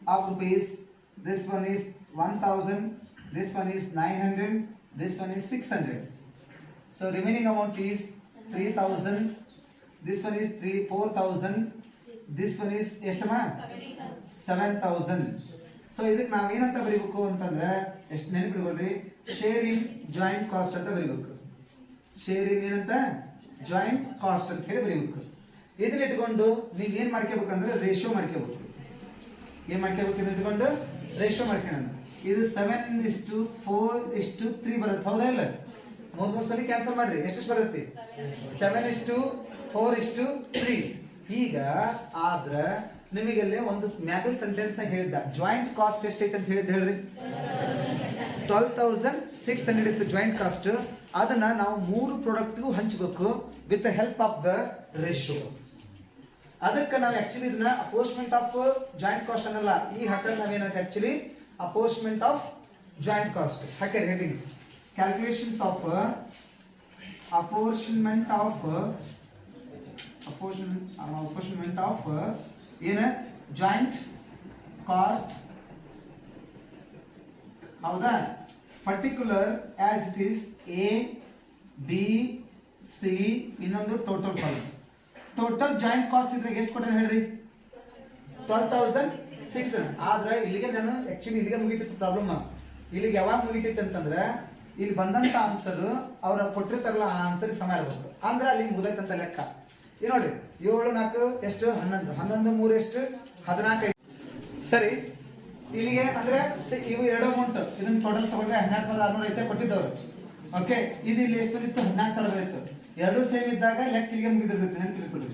of rupees. This one is 1000, this one is 900, this one is 600. So remaining amount is 3000, this one is 4000, this one is ಎಷ್ಟಮ್ಮ 7000. So ಇದಕ್ಕೆ ನಾವು ಏನಂತ ಬರೀಬೇಕು ಅಂತಂದ್ರೆ ಎಷ್ಟು ನೆನಪಿಟ್ಕೊಳ್ರಿ, share in joint cost ಅಂತ ಬರೀಬೇಕು. Share in ಏನಂತ joint cost ಅಂತ ಹೇಳಿ ಬರೀಬೇಕು. ಇದನ್ನ ಇಟ್ಕೊಂಡು ನೀವು ಏನ್ ಮಾಡ್ಕೋಬೇಕಂದ್ರೆ ರೇಷಿಯೋ ಮಾಡ್ಕೋಬೇಕು. ಏನ್ ಮಾಡ್ಕೋಬೇಕು ಇದನ್ನ ಇಟ್ಕೊಂಡು ರೇಷಿಯೋ ಮಾಡ್ಕೊಳ್ಳೋಣ. ಇದು 7:4:3 ಬರುತ್ತೆ, ಹೌದಾ ಇಲ್ಲ? ಮೂರು ಸಲ ಕ್ಯಾನ್ಸಲ್ ಮಾಡ್ರಿ, ಎಷ್ಟು ಬರುತ್ತೆ? 7:4:3. ಈಗ ಆದ್ರ ನಿಮಗೆಲ್ಲೇ ಒಂದು ಮ್ಯಾಗಲ್ ಸೆಂಟೆನ್ಸ್ ಹೇಳಿದ್ದ ಜಾಯಿಂಟ್ ಕಾಸ್ಟ್ ಎಷ್ಟೈತೆ ಅಂತ ಹೇಳಿದ್ ಹೇಳ್ರಿ. 12,600 ಇತ್ತು ಜಾಯಿಂಟ್ ಕಾಸ್ಟ್. ಅದನ್ನ ನಾವು 3 ಪ್ರಾಡಕ್ಟ್ಗೂ ಹಂಚಬೇಕು with the help of the ratio. ಅದಕ್ಕೆ ನಾವು ಆಕ್ಚುಲಿ ಇದನ್ನ ಅಪೋರ್ಷನ್ಮೆಂಟ್ ಆಫ್ ಜಾಯಿಂಟ್ ಕಾಸ್ಟ್ ಅನ್ನಲ್ಲ, ಈಗ ಹಾಕೋದು ನಾವೇನಂತ actually apportionment of joint cost ಹಾಕ್ಯಾರ heading. Calculations of apportionment of ಏನ ಜಾಯಿಂಟ್ ಕಾಸ್ಟ್, ಹೌದಾ? Particular as it is A B C, ಇನ್ನೊಂದು total column. Total joint cost ಇದ್ರೆ ಎಷ್ಟು ಕೊಟ್ಟಾರೆ ಹೇಳ್ರಿ? 12,600. ಆದ್ರೆ ಇಲ್ಲಿಗೆ ನಾನು ಆಕ್ಚುಲಿ ಇಲ್ಲಿಗೆ ಮುಗಿತಿತ್ತು ಪ್ರಾಬ್ಲಮ್. ಇಲ್ಲಿಗೆ ಯಾವಾಗ ಮುಗಿತೈತೆ ಅಂತಂದ್ರೆ ಇಲ್ಲಿ ಬಂದಂತ ಆನ್ಸರ್ ಅವ್ರ ಕೊಟ್ಟಿರ್ತಾರಲ್ಲ ಆ ಆನ್ಸರ್ ಸಮ ಇರ್ಬೇಕು, ಅಂದ್ರೆ ಅಲ್ಲಿ ಮುಗಿದೈತಂತ ಲೆಕ್ಕ. ಈ ನೋಡ್ರಿ 7 4 ಎಷ್ಟು 11, 11 3 ಎಷ್ಟು 14. ಸರಿ, ಇಲ್ಲಿಗೆ ಅಂದ್ರೆ ಇವು ಎರಡು ಅಮೌಂಟ್, ಇದನ್ನ ಟೋಟಲ್ ತಗೊಂಡ್ರೆ 12,600 ಐತೆ ಕೊಟ್ಟಿದ್ದವ್ರು. ಓಕೆ, ಇದು ಇಲ್ಲಿ ಎಷ್ಟು ಬಂದಿತ್ತು? 14,000 ಇತ್ತು. ಎರಡು ಸೇಮ್ ಇದ್ದಾಗ ಲೆಕ್ಕ ಇಲ್ಲಿಗೆ ಮುಗಿದಿರ್ತೈತೆ, ನೆನಪಿಟ್ಕೊಳ್ರಿ.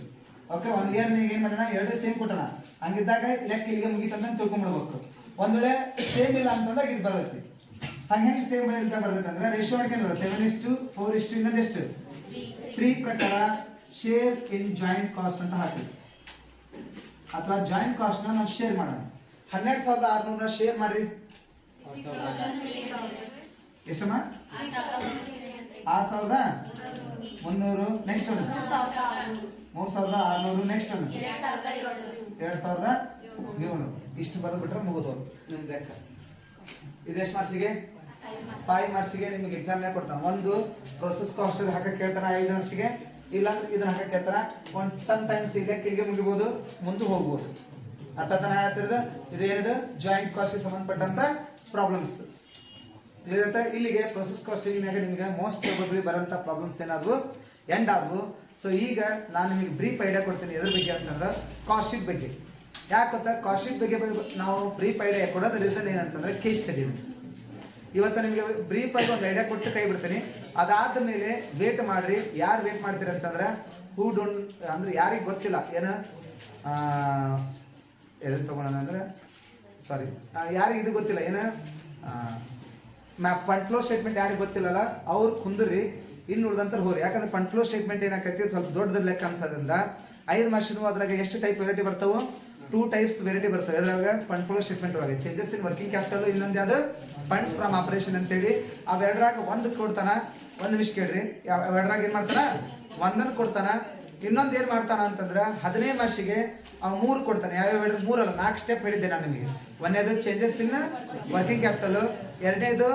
ಓಕೆ, ಒಂದು ಇಯರ್ ನೀವು ಏನ್ ಮಾಡೋಣ, ಎರಡು ಸೇಮ್ ಕೊಟ್ಟಣ, ಹಂಗಿದ್ದಾಗ ಲೆಕ್ಕ ಇಲ್ಲಿಗೆ ಮುಗಿತಂತ ತಿಳ್ಕೊಂಡ್ಬಿಡ್ಬೇಕು. ಒಂದ್ ವೇಳೆ ಸೇಮ್ ಇಲ್ಲ ಅಂತಂದಾಗ ಇದು ಬರ್ತೈತಿ. ಹಂಗೆ ಸೇಮ್ ಇಲ್ದ ಬರ್ತೈತೆ ಅಂದ್ರೆ ರೇಷಿಯೋ ಮಾಡ್ಕೊಂಡ್ರಲ್ಲ 7:4 ಇನ್ನೊಂದೆಷ್ಟು 3 ಪ್ರಕಾರ ಶೇರ್ ಇನ್ ಜಾಯಿಂಟ್ ಕಾಸ್ಟ್ ಅಂತ ಹಾಕಿ, ಅಥವಾ ಜಾಯಿಂಟ್ ಕಾಸ್ಟ್ ನಾವು ಶೇರ್ ಮಾಡೋಣ. 12,600 ಶೇರ್ ಮಾಡ್ರಿ. ಎಷ್ಟಮ್ಮ? 6,300. ನೆಕ್ಸ್ಟ್ 3,600. ನೆಕ್ಸ್ಟ್ 2,700. ಇಷ್ಟು ಬರೆದ್ಬಿಟ್ರೆ ಮುಗಿದೋರು ನಿಮ್ ಲೆಕ್ಕ. ಇದೆಷ್ಟು ಮಾರ್ಕ್ಸಿಗೆ? 5 ಮಾರ್ಕ್ಸಿಗೆ ನಿಮ್ಗೆ ಎಕ್ಸಾಮ್ನೇ ಕೊಡ್ತಾನೆ. ಒಂದು ಪ್ರೊಸೆಸ್ ಕಾಸ್ಟ್ ಹಾಕಕ್ಕೆ ಕೇಳ್ತಾನೆ 5 ಮಾರ್ಕ್ಸಿಗೆ, ಇಲ್ಲ ಇದನ್ನ ಹಾಕಕ್ಕೆ ಕೇಳ್ತಾನೆ. ಒಂದು ಸಮ್ ಟೈಮ್ಸ್ ಇಲ್ಲಿಗೆ ಮುಗಿಬಹುದು, ಮುಂದೆ ಹೋಗ್ಬೋದು. ಅರ್ಥ ಹೇಳ್ತಿರೋದು ಇದೇನಿದೆ ಜಾಯಿಂಟ್ ಕಾಸ್ಟ್ ಸಂಬಂಧಪಟ್ಟಂತ ಪ್ರಾಬ್ಲಮ್ಸ್ ಇರುತ್ತೆ. ಇಲ್ಲಿಗೆ ಪ್ರೊಸೆಸ್ ಕಾಸ್ಟಿಂಗ್ನಾಗ ನಿಮಗೆ ಮೋಸ್ಟ್ ಪ್ರಾಬಬ್ಲಿ ಬರೋಂಥ ಪ್ರಾಬ್ಲಮ್ಸ್ ಏನಾದ್ರು ಎಂಡ್ ಆದವು. ಸೊ ಈಗ ನಾನು ನಿಮಗೆ ಬ್ರೀಫ್ ಐಡಿಯಾ ಕೊಡ್ತೀನಿ ಎದ್ರ ಬಗ್ಗೆ ಅಂತಂದ್ರೆ ಕಾಸ್ಟ್ ಶೀಟ್ ಬಗ್ಗೆ. ಯಾಕೆ ಗೊತ್ತಾ, ಕಾಸ್ಟ್ ಶೀಟ್ ಬಗ್ಗೆ ನಾವು ಬ್ರೀಫ್ ಐಡಿಯಾ ಕೊಡೋದು ರೀಸನ್ ಏನಂತಂದ್ರೆ ಕೇಸ್ ಸ್ಟಡಿ. ಇವತ್ತು ನಿಮಗೆ ಬ್ರೀಫ್ ಆಗಿ ಒಂದು ಐಡಿಯಾ ಕೊಟ್ಟು ಕೈ ಬಿಡ್ತೀನಿ. ಅದಾದ ಮೇಲೆ ವೇಟ್ ಮಾಡ್ರಿ. ಯಾರು ವೇಟ್ ಮಾಡ್ತೀರಿ ಅಂತಂದ್ರೆ ಹೂ ಡೋಂಟ್, ಅಂದ್ರೆ ಯಾರಿಗೆ ಗೊತ್ತಿಲ್ಲ ಏನು ಎಲ್ಲಿ ತಗೊಳ್ಳೋಣ ಅಂದ್ರೆ ಸಾರಿ, ಯಾರಿಗೆ ಇದು ಗೊತ್ತಿಲ್ಲ ಏನು ಫಂಡ್ ಫ್ಲೋ ಸ್ಟೇಟ್ಮೆಂಟ್ ಯಾರಿಗೆ ಗೊತ್ತಿಲ್ಲಲ್ಲ ಅವ್ರು ಕುಂದ್ರಿ, ಇನ್ನು ಉಳಿದಂತಾರೆ ಹೋರಿ. ಯಾಕಂದ್ರೆ ಫಂಡ್ ಫ್ಲೋ ಸ್ಟೇಟ್ಮೆಂಟ್ ಏನಾಕೈತಿ ಸ್ವಲ್ಪ ದೊಡ್ಡದ ಲೆಕ್ಕ ಅನ್ಸೋದ್ರಿಂದ 5 ಮಾರ್ಕ್ಸಿನೂ ಅದ್ರಾಗ ಎಷ್ಟು ಟೈಪ್ ವೆರೈಟಿ ಬರ್ತಾವೆ? 2 ಟೈಪ್ಸ್ ವೆರೈಟಿ ಬರ್ತವೆ. ಅದ್ರಾಗ ಫಂಡ್ ಫ್ಲೋ ಸ್ಟೇಟ್ಮೆಂಟ್ ಒಳಗೆ ಚೇಂಜಸ್ ಇನ್ ವರ್ಕಿಂಗ್ ಕ್ಯಾಪಿಟಲ್, ಇನ್ನೊಂದು ಯಾವುದು ಫಂಡ್ಸ್ ಫ್ರಮ್ ಆಪರೇಷನ್ ಅಂತೇಳಿ. ಅವೆರಡರಾಗ ಒಂದು ಕೊಡ್ತಾನ, ಒಂದು ನಿಮಿಷ ಕೇಳ್ರಿ, ಅವೆರಡರಾಗ ಏನು ಮಾಡ್ತಾನ? ಒಂದನ್ನು ಕೊಡ್ತಾನ. ಇನ್ನೊಂದು ಏನು ಮಾಡ್ತಾನ ಅಂತಂದ್ರೆ 15 ಮಾರ್ಕ್ಸಿಗೆ ಅವ್ 3 ಕೊಡ್ತಾನೆ. ಯಾವ್ಯಾವ ಹೇಳ್ರಿ? 3 ಅಲ್ಲ 4 ಸ್ಟೆಪ್ ಹೇಳಿದ್ದೆ ನಾನು ನಿಮಗೆ. ಒಂದನೇದು ಚೇಂಜಸ್ ಇನ್ ವರ್ಕಿಂಗ್ ಕ್ಯಾಪಿಟಲ್, ಎರಡನೇದು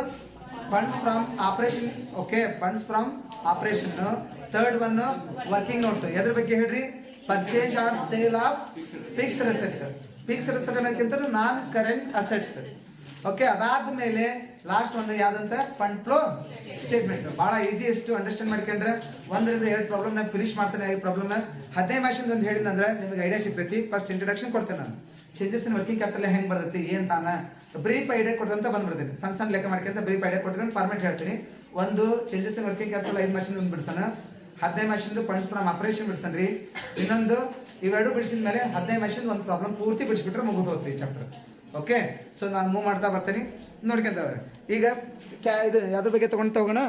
funds from operation. Okay, funds from operation. Third one working note. ಎದ್ರ ಬಗ್ಗೆ ಹೇಳ್ರಿ? Purchase or sale of fixed asset. Fixed asset ಅನ್ನೋದಕ್ಕಿಂತ ನಾನ್ ಕರೆಂಟ್ ಅಸೆಟ್ಸ್. ಓಕೆ, ಅದಾದ್ಮೇಲೆ ಲಾಸ್ಟ್ ಒಂದು ಯಾವ್ದಂತ ಫಂಡ್ ಫ್ಲೋ ಸ್ಟೇಟ್ಮೆಂಟ್. ಬಹಳ easiest understand ಮಾಡ್ಕೊಂಡ್ರೆ 1 ರಿಂದ 2 ಪ್ರಾಬ್ಲಮ್ ನಾನು ಫಿನಿಶ್ ಮಾಡ್ತೇನೆ. 5 ಪ್ರಾಬ್ಲಮ್ 15 ಮಾರ್ಕ್ಸಿಂದ ಒಂದು ಹೇಳಿದಂದ್ರೆ ನಿಮಗೆ ಐಡಿಯಾ ಸಿಗ್ತೈತಿ. ಫಸ್ಟ್ ಇಂಟ್ರಡಕ್ಷನ್ ಕೊಡ್ತೇನೆ ನಾನು, ಚೇಂಜಸ್ ಇನ್ ವರ್ಕಿಂಗ್ ಕ್ಯಾಪಿಟಲ್ ಹೆಂಗ್ ಬರ್ತೈತಿ ಏನ್ ತಾನ ಬ್ರೀಫ್ ಐಡಿಯಾ ಕೊಟ್ಟಂತ ಬಂದ್ಬಿಡ್ತೀನಿ. ಸಣ್ಣ ಲೆಕ್ಕ ಮಾಡ್ಕೊಂತ ಬ್ರೀಫ್ ಐಡಿಯಾ ಕೊಟ್ಕೊಂಡು ಫಾರ್ಮೆಟ್ ಹೇಳ್ತೀನಿ. ಒಂದು ಚೇಂಜಸ್ ಇನ್ ವರ್ಕಿಂಗ್ ಕ್ಯಾಪಿಟಲ್ 5 ಮಾರ್ಕ್ಸಿಂದ ಒಂದು ಬಿಡ್ತಾನ, 15 ಮಾರ್ಕ್ಸಿಂದ ಫಂಡ್ಸ್ ಫ್ರಮ್ ಆಪರೇಷನ್ ಬಿಡ್ತಾನ್ರಿ. ಇನ್ನೊಂದು ಇವೆರಡು ಬಿಡಿಸಿದ ಮೇಲೆ 15 ಮಾರ್ಕ್ಸಿಂದ ಒಂದು ಪ್ರಾಬ್ಲಮ್ ಪೂರ್ತಿ ಬಿಡಿಸ್ಬಿಟ್ರೆ ಮುಗಿದು ಹೋಗ್ತೀವಿ ಚಾಪ್ಟರ್. ಓಕೆ, ಸೊ ನಾನು ಮೂವ್ ಮಾಡ್ತಾ ಬರ್ತೀನಿ, ನೋಡ್ಕೊಂತವ್ರೆ. ಈಗ ಇದು ಯಾವ್ದ್ರ ಬಗ್ಗೆ ತಗೊಂಡು ಹೋಗೋಣ?